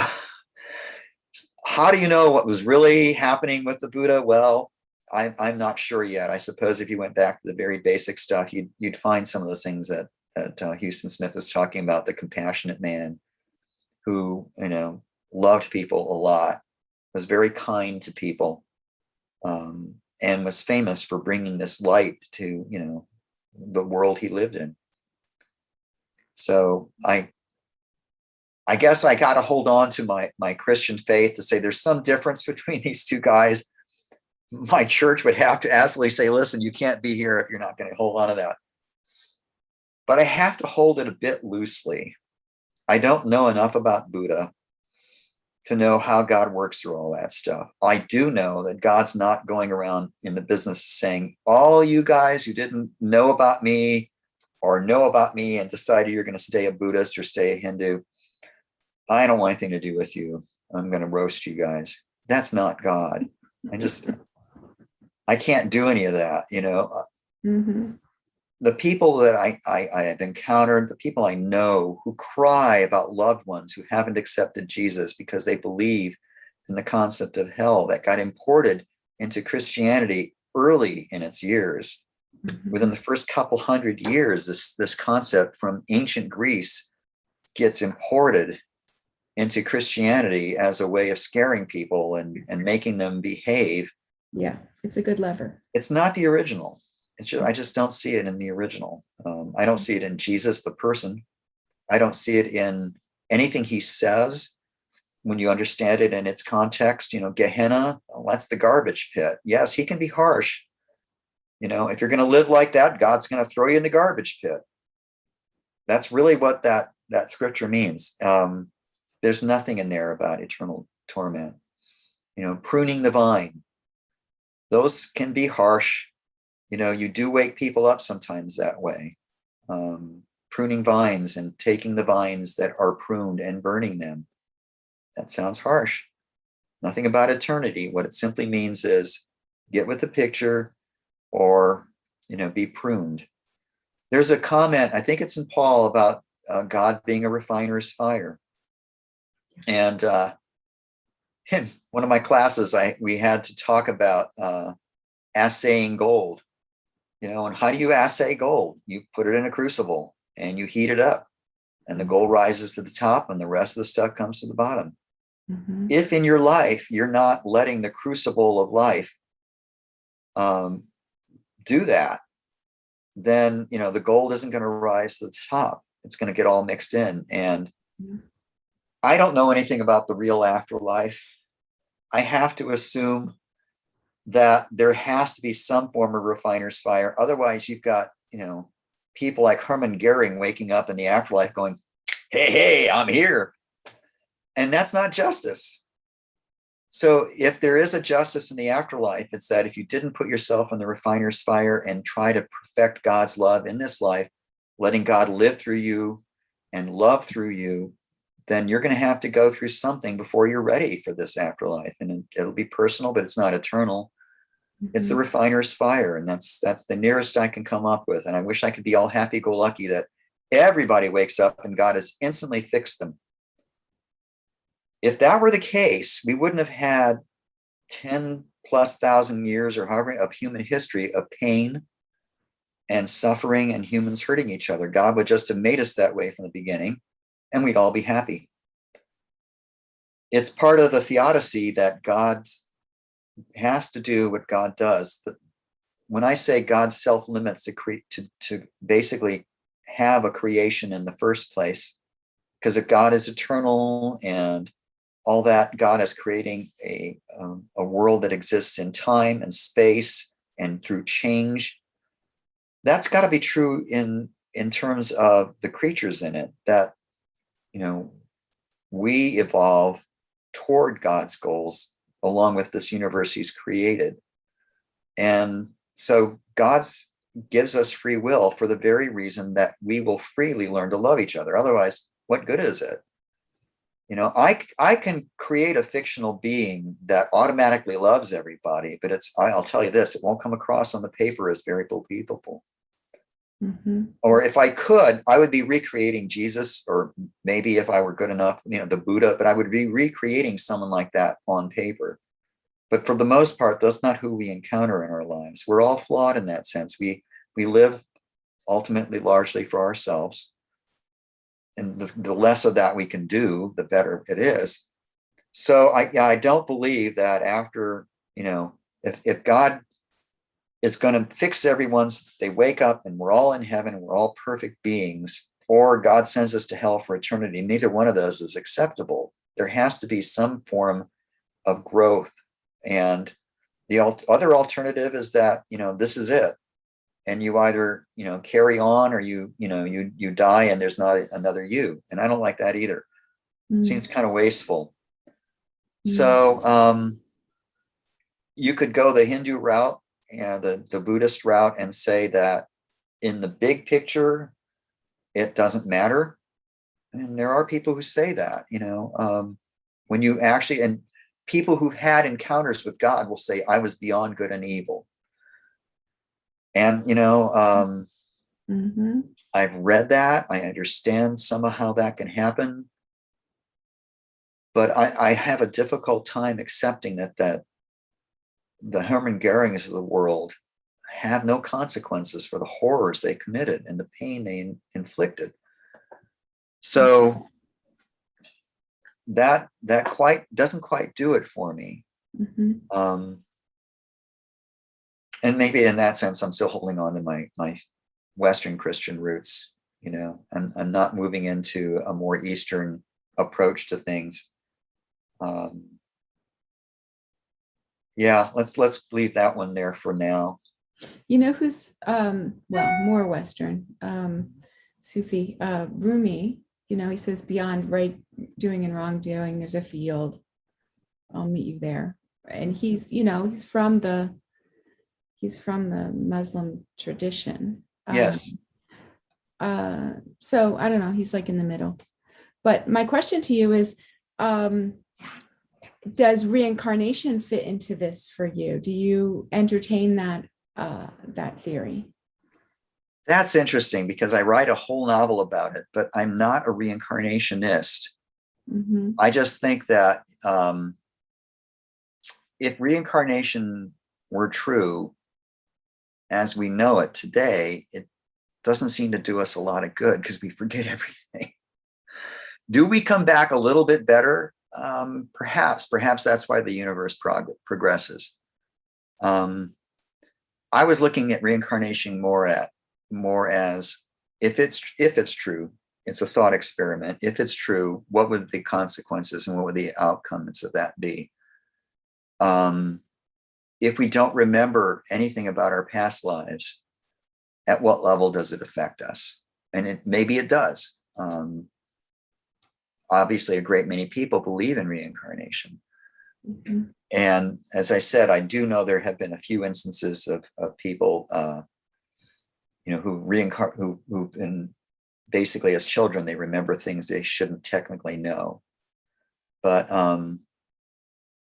how do you know what was really happening with the Buddha? Well, I'm not sure yet. I suppose if you went back to the very basic stuff, you'd find some of those things that Houston Smith was talking about, the compassionate man who, loved people a lot, was very kind to people, and was famous for bringing this light to, the world he lived in. So I guess I got to hold on to my Christian faith to say there's some difference between these two guys. My church would have to absolutely say, listen, you can't be here if you're not going to hold on to that. But I have to hold it a bit loosely. I don't know enough about Buddha to know how God works through all that stuff. I do know that God's not going around in the business of saying, all you guys who didn't know about me or know about me and decided you're going to stay a Buddhist or stay a Hindu, I don't want anything to do with you. I'm going to roast you guys. That's not God. I can't do any of that, Mm-hmm. The people that I have encountered, the people I know who cry about loved ones who haven't accepted Jesus because they believe in the concept of hell, that got imported into Christianity early in its years. Mm-hmm. Within the first couple hundred years, this concept from ancient Greece gets imported into Christianity as a way of scaring people and making them behave. Yeah, it's a good lever. It's not the original. I just don't see it in the original. I don't see it in Jesus, the person. I don't see it in anything he says when you understand it in its context. Gehenna, that's the garbage pit. Yes, he can be harsh. If you're going to live like that, God's going to throw you in the garbage pit. That's really what that scripture means. There's nothing in there about eternal torment. Pruning the vine. Those can be harsh. You do wake people up sometimes that way. Pruning vines and taking the vines that are pruned and burning them. That sounds harsh. Nothing about eternity. What it simply means is get with the picture or, be pruned. There's a comment, I think it's in Paul, about God being a refiner's fire. And in one of my classes, we had to talk about assaying gold. And how do you assay gold? You put it in a crucible and you heat it up, and the gold rises to the top and the rest of the stuff comes to the bottom. Mm-hmm. If in your life, you're not letting the crucible of life do that, then, the gold isn't going to rise to the top. It's going to get all mixed in. And I don't know anything about the real afterlife. I have to assume that there has to be some form of refiner's fire. Otherwise, you've got, people like Hermann Goering waking up in the afterlife going, hey, I'm here. And that's not justice. So if there is a justice in the afterlife, it's that if you didn't put yourself in the refiner's fire and try to perfect God's love in this life, letting God live through you and love through you, then you're going to have to go through something before you're ready for this afterlife. And it'll be personal, but it's not eternal. Mm-hmm. It's the refiner's fire. And that's the nearest I can come up with. And I wish I could be all happy-go-lucky that everybody wakes up and God has instantly fixed them. If that were the case, we wouldn't have had 10,000+ years or however of human history of pain and suffering and humans hurting each other. God would just have made us that way from the beginning, and we'd all be happy. It's part of the theodicy that God has to do what God does. But when I say God self-limits to basically have a creation in the first place, because if God is eternal and all that, God is creating a world that exists in time and space and through change. That's got to be true in terms of the creatures in it, that, we evolve toward God's goals along with this universe he's created. And so God gives us free will for the very reason that we will freely learn to love each other. Otherwise, what good is it? I can create a fictional being that automatically loves everybody, but I'll tell you this, it won't come across on the paper as very believable. Mm-hmm. Or if I could, I would be recreating Jesus, or maybe if I were good enough, the Buddha, but I would be recreating someone like that on paper. But for the most part, that's not who we encounter in our lives. We're all flawed in that sense. We live ultimately largely for ourselves. And the less of that we can do, the better it is. So I don't believe that after, if God is going to fix everyone so they wake up and we're all in heaven and we're all perfect beings, or God sends us to hell for eternity, neither one of those is acceptable. There has to be some form of growth. And the other alternative is that, this is it. And you either, carry on, or you die and there's not another you. And I don't like that either. It seems kind of wasteful. So you could go the Hindu route and the Buddhist route and say that in the big picture, it doesn't matter. And there are people who say that, when you actually, and people who've had encounters with God will say, I was beyond good and evil. And, I've read that. I understand some of how that can happen. But I have a difficult time accepting that the Hermann Goerings of the world have no consequences for the horrors they committed and the pain they inflicted. So that doesn't quite do it for me. And maybe in that sense, I'm still holding on to my Western Christian roots. I'm not moving into a more Eastern approach to things. Yeah, let's leave that one there for now. Who's more Western, Sufi, Rumi, he says beyond right doing and wrongdoing, there's a field. I'll meet you there. And he's from the Muslim tradition. Yes. So I don't know, he's like in the middle. But my question to you is, does reincarnation fit into this for you? Do you entertain that theory? That's interesting, because I write a whole novel about it, but I'm not a reincarnationist. I just think that if reincarnation were true as we know it today, it doesn't seem to do us a lot of good, because we forget everything. Do we come back a little bit better? Perhaps that's why the universe progresses. I was looking at reincarnation more as if it's true, it's a thought experiment. If it's true, what would the consequences and what would the outcomes of that be? If we don't remember anything about our past lives, at what level does it affect us? And maybe it does. Obviously, a great many people believe in reincarnation. And as I said, I do know there have been a few instances of people, who've been basically, as children, they remember things they shouldn't technically know. But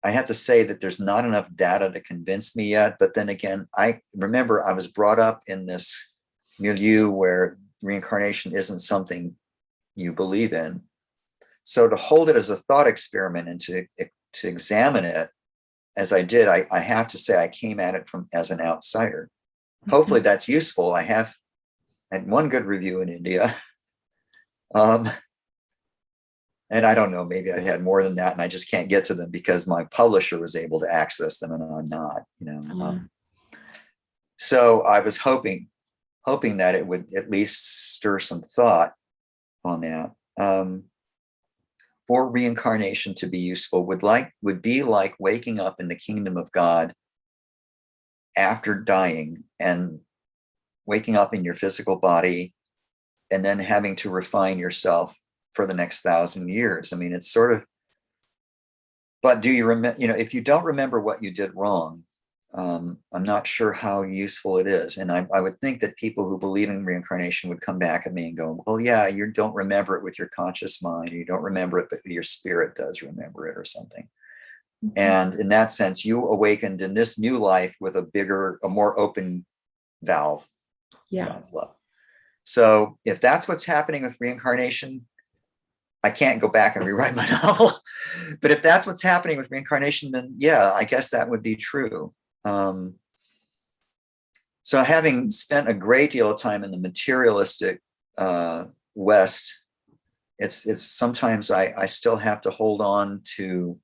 I have to say that there's not enough data to convince me yet. But then again, I remember I was brought up in this milieu where reincarnation isn't something you believe in. So to hold it as a thought experiment and to examine it as I did, I have to say I came at it as an outsider. Hopefully that's useful. I had one good review in India. And I don't know, maybe I had more than that, and I just can't get to them because my publisher was able to access them and I'm not, So I was hoping that it would at least stir some thought on that. For reincarnation to be useful would be like waking up in the kingdom of God after dying, and waking up in your physical body and then having to refine yourself for the next 1,000 years. I mean, it's sort of, but do you remember, if you don't remember what you did wrong, I'm not sure how useful it is. And I would think that people who believe in reincarnation would come back at me and go, well, yeah, you don't remember it with your conscious mind. You don't remember it, but your spirit does remember it or something. And in that sense, you awakened in this new life with a more open valve. Yeah. God's love. So if that's what's happening with reincarnation, I can't go back and rewrite my novel. But if that's what's happening with reincarnation, then yeah, I guess that would be true. So having spent a great deal of time in the materialistic West, it's sometimes I still have to hold on to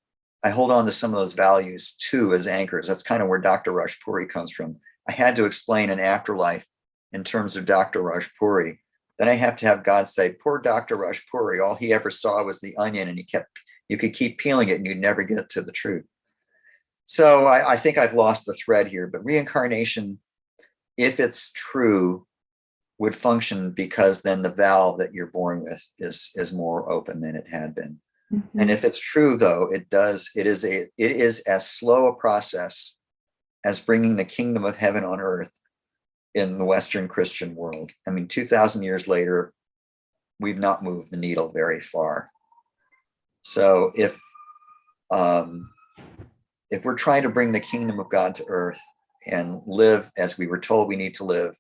some of those values too as anchors. That's kind of where Dr. Rajpuri comes from. I had to explain an afterlife in terms of Dr. Rajpuri. Then I have to have God say, poor Dr. Rajpuri, all he ever saw was the onion, and you could keep peeling it and you'd never get to the truth. So I think I've lost the thread here, but reincarnation, if it's true, would function because then the valve that you're born with is more open than it had been. Mm-hmm. And if it's true, though, it is as slow a process as bringing the kingdom of heaven on earth in the Western Christian world. I mean, 2,000 years later, we've not moved the needle very far. So if we're trying to bring the kingdom of God to earth and live as we were told we need to live,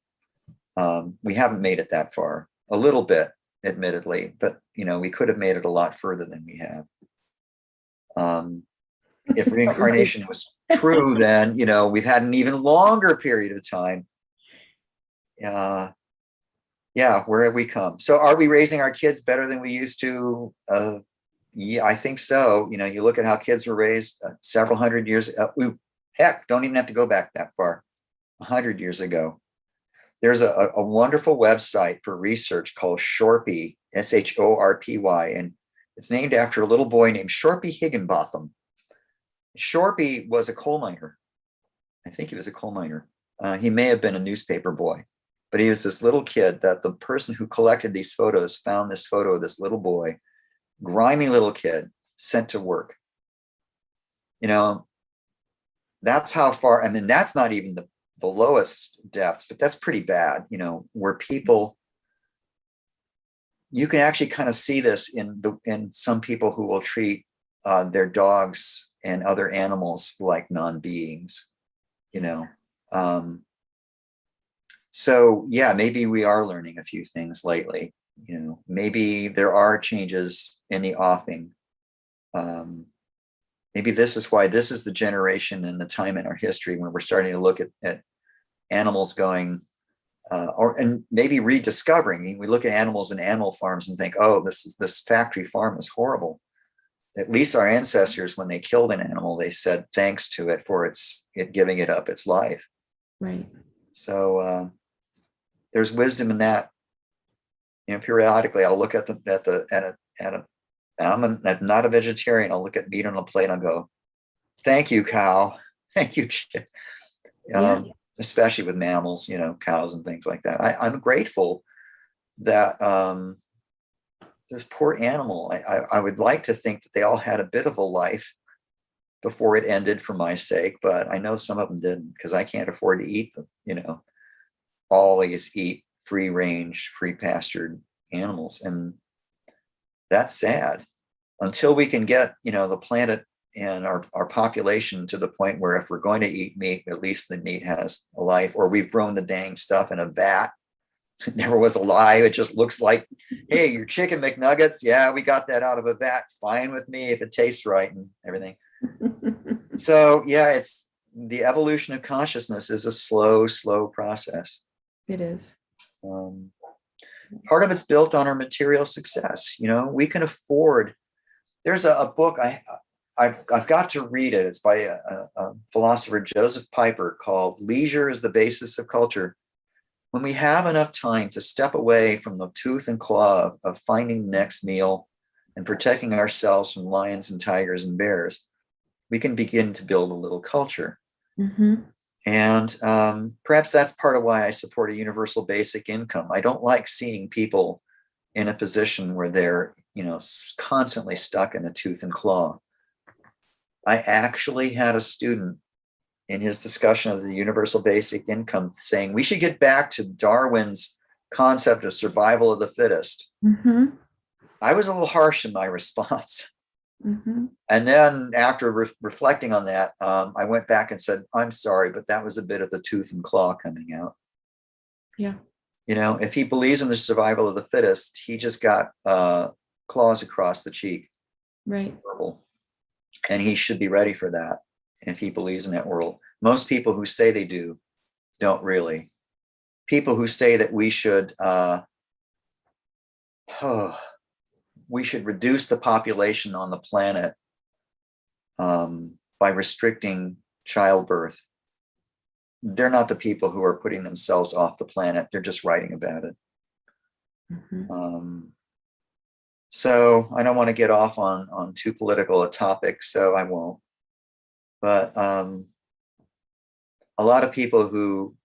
we haven't made it that far. A little bit, admittedly, but we could have made it a lot further than we have. If reincarnation was true, then we've had an even longer period of time. Yeah, where have we come? So are we raising our kids better than we used to? Yeah, I think so. You look at how kids were raised several hundred years. Heck, don't even have to go back that far. 100 years ago. There's a wonderful website for research called Shorpy, Shorpy, and it's named after a little boy named Shorpy Higginbotham. Shorpy was a coal miner. I think he was a coal miner. He may have been a newspaper boy, but he was this little kid that the person who collected these photos found this photo of this little boy, grimy little kid, sent to work. That's how far, I mean, that's not even the lowest depths, but that's pretty bad, where people, you can actually kind of see this in some people who will treat their dogs and other animals like non-beings, so yeah, maybe we are learning a few things lately. Maybe there are changes in the offing. Maybe this is why this is the generation and the time in our history when we're starting to look at animals going, and maybe rediscovering. We look at animals in animal farms and think, oh, this factory farm is horrible. At least our ancestors, when they killed an animal, they said thanks to it for it giving it up its life. Right. So there's wisdom in that. Periodically I'll look I'm not a vegetarian. I'll look at meat on a plate and I'll go, thank you, cow. Thank you. Especially with mammals, cows and things like that. I'm grateful that this poor animal, I would like to think that they all had a bit of a life before it ended for my sake, but I know some of them didn't because I can't afford to eat them, always eat free range, free pastured animals. And that's sad until we can get, the planet and our population to the point where if we're going to eat meat, at least the meat has a life, or we've grown the dang stuff in a vat. It never was alive. It just looks like, hey, your chicken McNuggets. Yeah, we got that out of a vat. Fine with me if it tastes right and everything. So yeah, it's the evolution of consciousness is a slow process. It is. Part of it's built on our material success. We can afford. There's a book I've got to read it. It's by a philosopher, Joseph Piper, called "Leisure is the Basis of Culture." When we have enough time to step away from the tooth and claw of finding the next meal and protecting ourselves from lions and tigers and bears, we can begin to build a little culture. Mm-hmm. And perhaps that's part of why I support a universal basic income. I don't like seeing people in a position where they're, constantly stuck in a tooth and claw. I actually had a student in his discussion of the universal basic income, saying we should get back to Darwin's concept of survival of the fittest. Mm-hmm. I was a little harsh in my response. Mm-hmm. And then after reflecting on that, I went back and said, I'm sorry, but that was a bit of the tooth and claw coming out. Yeah. You know, if he believes in the survival of the fittest, he just got claws across the cheek. Right. And he should be ready for that if he believes in that world. Most people who say they do don't really. People who say that we should reduce the population on the planet by restricting childbirth, they're not the people who are putting themselves off the planet. They're just writing about it. Mm-hmm. So I don't want to get off on too political a topic, so I won't. But a lot of people who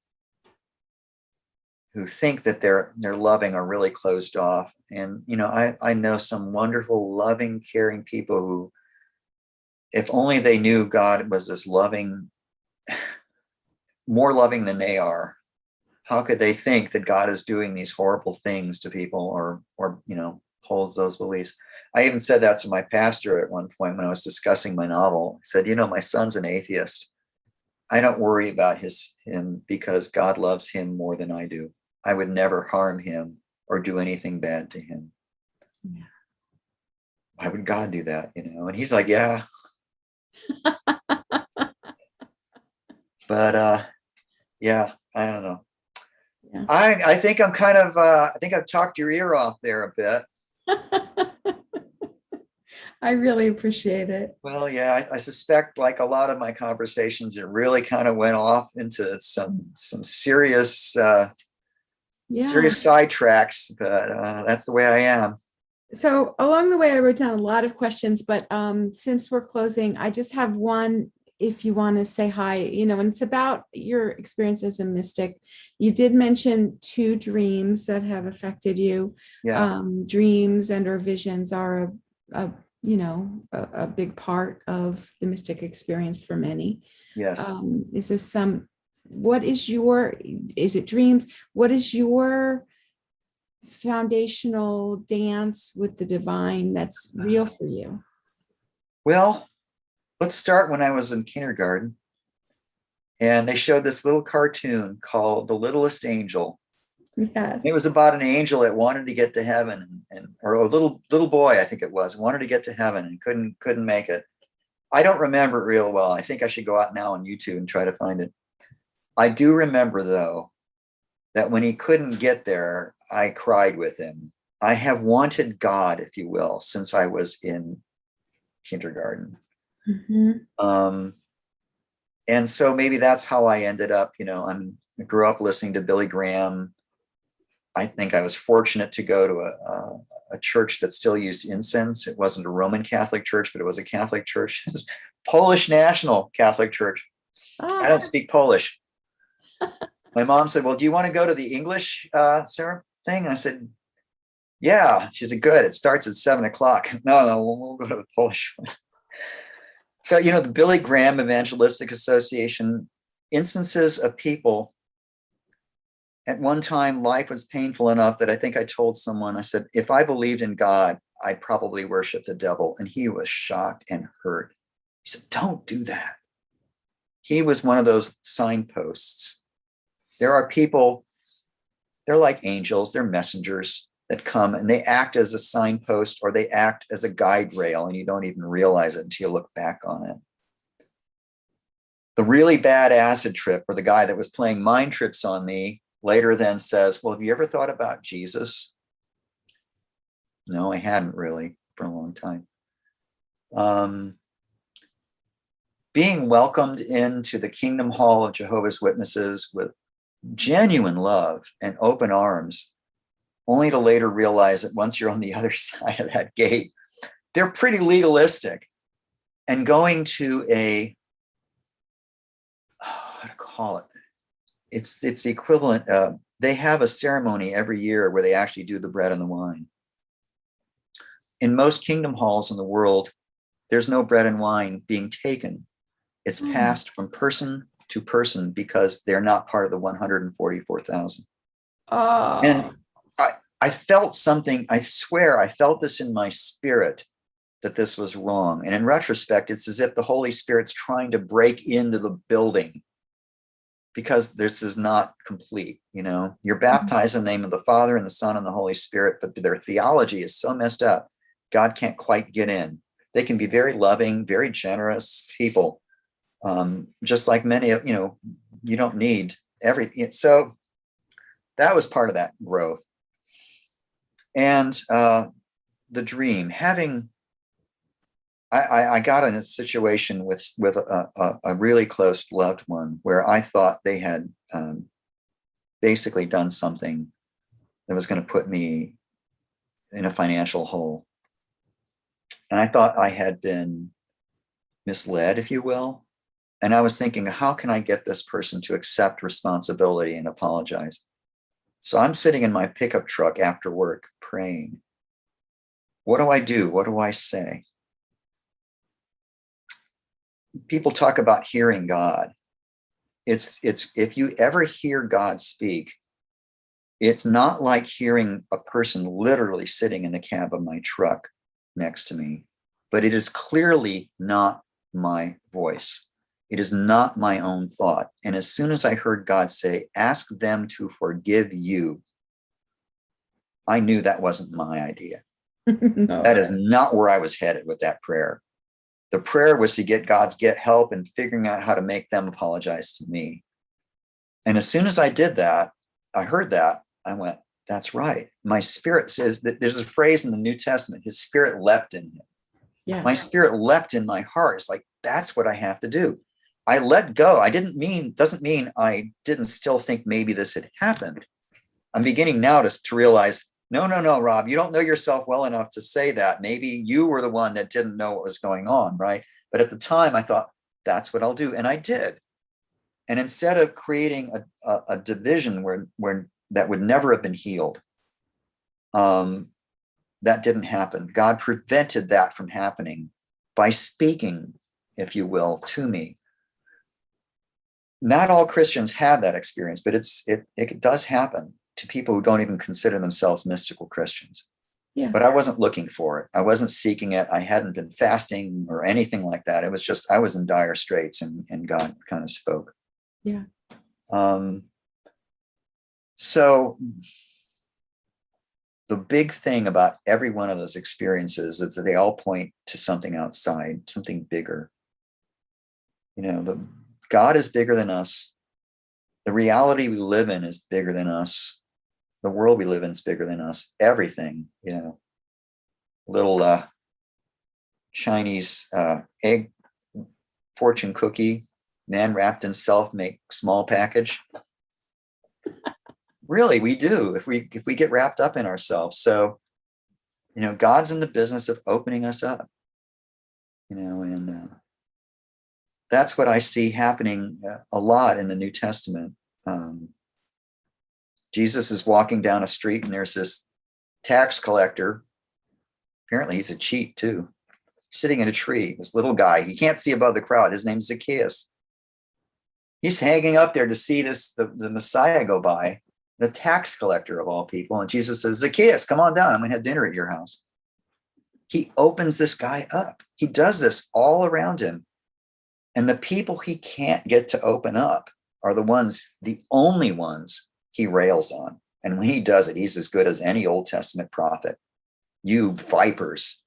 think that they're loving are really closed off. And, you know, I know some wonderful, loving, caring people who, if only they knew God was as loving, more loving than they are, how could they think that God is doing these horrible things to people or, you know, holds those beliefs? I even said that to my pastor at one point when I was discussing my novel. I said, you know, my son's an atheist. I don't worry about him because God loves him more than I do. I would never harm him or do anything bad to him. Yeah. Why would God do that? You know? And he's like, yeah. But yeah, I don't know. Yeah. I think I'm kind of I think I've talked your ear off there a bit. I really appreciate it. Well, yeah, I suspect, like a lot of my conversations, it really kind of went off into some serious serious sidetracks, but that's the way I am. So along the way, I wrote down a lot of questions, but since we're closing, I just have one. If you want to say hi, you know, and it's about your experience as a mystic. You did mention 2 dreams that have affected you. Yeah. Dreams and or visions are a big part of the mystic experience for many. Yes. Is this is it dreams? What is your foundational dance with the divine that's real for you? Well, let's start when I was in kindergarten, and they showed this little cartoon called The Littlest Angel. Yes. It was about an angel that wanted to get to heaven, or a little boy, I think it was, wanted to get to heaven and couldn't make it. I don't remember it real well. I think I should go out now on YouTube and try to find it. I do remember, though, that when he couldn't get there, I cried with him. I have wanted God, if you will, since I was in kindergarten. Mm-hmm. And so maybe that's how I ended up, you know, I grew up listening to Billy Graham. I think I was fortunate to go to a church that still used incense. It wasn't a Roman Catholic church, but it was a Catholic church. It was Polish National Catholic Church. I don't speak Polish. My mom said, well, do you want to go to the English Sarah thing? And I said, yeah. She said, good. It starts at 7:00. No, we'll go to the Polish one. So, you know, the Billy Graham Evangelistic Association, instances of people. At one time, life was painful enough that I think I told someone, I said, if I believed in God, I'd probably worship the devil. And he was shocked and hurt. He said, don't do that. He was one of those signposts. There are people, they're like angels, they're messengers that come and they act as a signpost or they act as a guide rail, and you don't even realize it until you look back on it. The really bad acid trip, or the guy that was playing mind trips on me, later then says, well, have you ever thought about Jesus? No, I hadn't really for a long time. Being welcomed into the Kingdom Hall of Jehovah's Witnesses with genuine love and open arms, only to later realize that once you're on the other side of that gate, they're pretty legalistic. And going to how to call it? It's the equivalent. They have a ceremony every year where they actually do the bread and the wine. In most kingdom halls in the world, there's no bread and wine being taken. It's passed from person to person because they're not part of the 144,000. And I felt something, I swear, I felt this in my spirit that this was wrong. And in retrospect, it's as if the Holy Spirit's trying to break into the building because this is not complete. You're baptized in the name of the Father and the Son and the Holy Spirit, but their theology is so messed up. God can't quite get in. They can be very loving, very generous people. Just like many of, you don't need everything. So that was part of that growth. And the dream, I got in a situation with a really close loved one where I thought they had basically done something that was going to put me in a financial hole. And I thought I had been misled, if you will. And I was thinking, how can I get this person to accept responsibility and apologize? So I'm sitting in my pickup truck after work praying. What do I do? What do I say? People talk about hearing God. It's if you ever hear God speak, it's not like hearing a person literally sitting in the cab of my truck next to me, but it is clearly not my voice. It is not my own thought. And as soon as I heard God say, ask them to forgive you, I knew that wasn't my idea. No. That is not where I was headed with that prayer. The prayer was to get help in figuring out how to make them apologize to me. And as soon as I did that, I heard that, I went, that's right. My spirit says that there's a phrase in the New Testament, his spirit leapt in him. Yes. My spirit leapt in my heart. It's like, that's what I have to do. I let go. Doesn't mean I didn't still think maybe this had happened. I'm beginning now to realize, no, Rob, you don't know yourself well enough to say that. Maybe you were the one that didn't know what was going on, right? But at the time I thought, that's what I'll do. And I did. And instead of creating a division where that would never have been healed, that didn't happen. God prevented that from happening by speaking, if you will, to me. Not all Christians have that experience, but it does happen to people who don't even consider themselves mystical Christians. Yeah. But I wasn't looking for it. I wasn't seeking it. I hadn't been fasting or anything like that. It was just, I was in dire straits and God kind of spoke. Yeah. So the big thing about every one of those experiences is that they all point to something outside, something bigger. God is bigger than us. The reality we live in is bigger than us. The world we live in is bigger than us. Everything, little Chinese egg fortune cookie, man wrapped in self-make small package. Really, we do if we get wrapped up in ourselves. So, God's in the business of opening us up, and that's what I see happening a lot in the New Testament. Jesus is walking down a street and there's this tax collector. Apparently he's a cheat too, sitting in a tree, this little guy. He can't see above the crowd. His name's Zacchaeus. He's hanging up there to see the Messiah go by, the tax collector of all people. And Jesus says, Zacchaeus, come on down. I'm going to have dinner at your house. He opens this guy up. He does this all around him. And the people he can't get to open up are the only ones he rails on. And when he does it, he's as good as any Old Testament prophet. You vipers.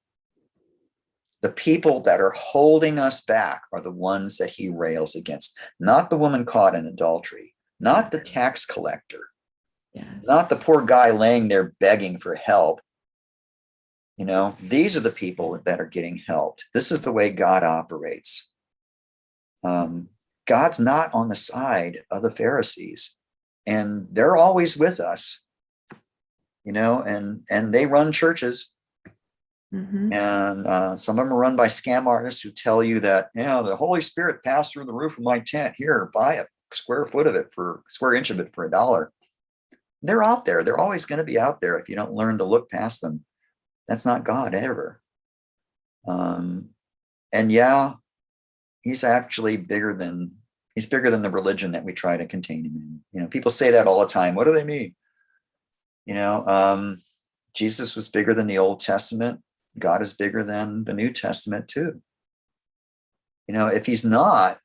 The people that are holding us back are the ones that he rails against, not the woman caught in adultery, not the tax collector, yes, not the poor guy laying there begging for help. These are the people that are getting helped. This is the way God operates. God's not on the side of the Pharisees, and they're always with us, and they run churches. Mm-hmm. And some of them are run by scam artists who tell you that, the Holy Spirit passed through the roof of my tent. Here, buy a square inch of it for $1. They're out there. They're always going to be out there if you don't learn to look past them. That's not God ever. And yeah, he's actually he's bigger than the religion that we try to contain him in. People say that all the time. What do they mean? Jesus was bigger than the Old Testament. God is bigger than the New Testament too. If he's not,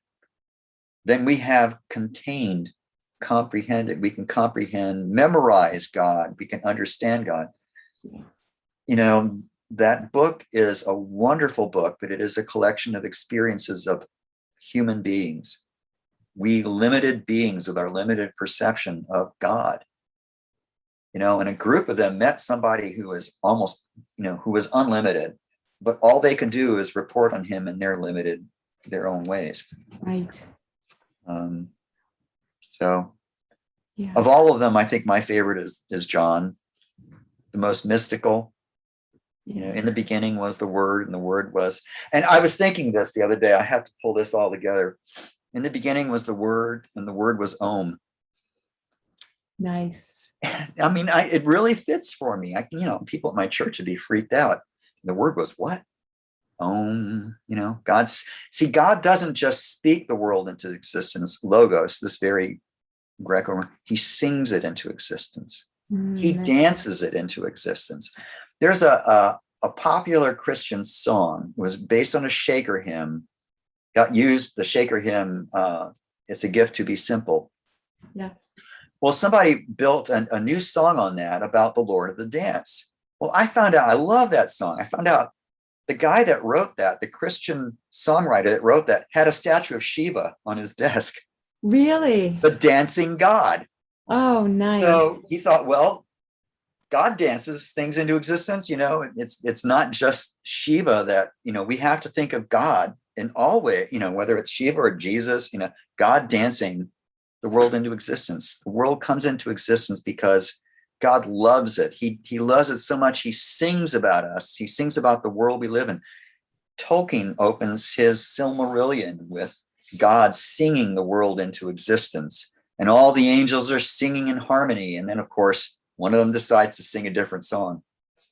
then we have comprehended, we can comprehend, memorize God, we can understand God. That book is a wonderful book, but it is a collection of experiences of human beings. We limited beings with our limited perception of God. And a group of them met somebody who was almost, who was unlimited, but all they can do is report on him in their own ways. Right. So of all of them, I think my favorite is John, the most mystical. In the beginning was the Word, and the Word was, and I was thinking this the other day, I have to pull this all together. In the beginning was the Word, and the Word was Om. Nice. I mean, it really fits for me. People at my church would be freaked out. The Word was what? Om. God doesn't just speak the world into existence, logos, this very Greco, he sings it into existence. He dances it into existence. There's a popular Christian song. It was based on a Shaker hymn. The Shaker hymn, It's a Gift to Be Simple. Yes. Well, somebody built a new song on that about the Lord of the Dance. Well, I found out, I love that song. I found out the guy that wrote that, the Christian songwriter that wrote that, had a statue of Shiva on his desk. Really? The dancing God. Oh, nice. So he thought, well, God dances things into existence. It's not just Shiva that, we have to think of God in all ways, whether it's Shiva or Jesus, God dancing the world into existence. The world comes into existence because God loves it. He loves it so much. He sings about us. He sings about the world we live in. Tolkien opens his Silmarillion with God singing the world into existence, and all the angels are singing in harmony. And then, of course, one of them decides to sing a different song.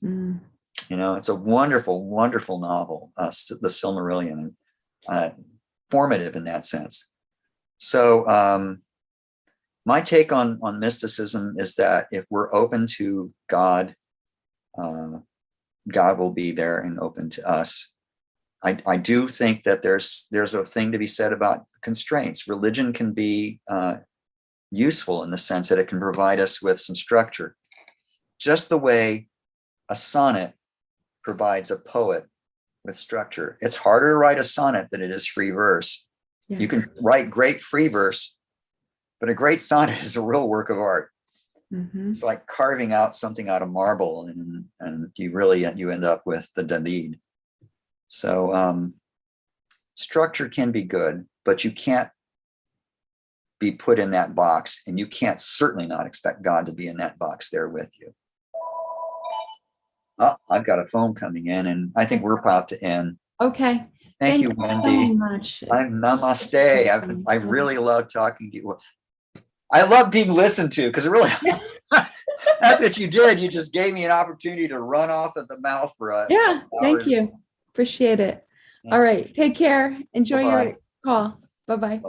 It's a wonderful, wonderful novel, the Silmarillion, formative in that sense. So my take on mysticism is that if we're open to God, God will be there and open to us. I do think that there's a thing to be said about constraints. Religion can be useful in the sense that it can provide us with some structure, just the way a sonnet provides a poet with structure. It's harder to write a sonnet than it is free verse. Yes. You can write great free verse, but a great sonnet is a real work of art. It's like carving out something out of marble, and you end up with the David. So structure can be good, but you can't be put in that box, and you can't certainly not expect God to be in that box there with you. Oh, I've got a phone coming in, and I think we're about to end. Okay. Thank you, Wendy. So much. Namaste. I really love talking to you. I love being listened to, because really, that's what you did. You just gave me an opportunity to run off at the mouth for thank you. Appreciate it. All right. Take care. Enjoy your call. Bye-bye.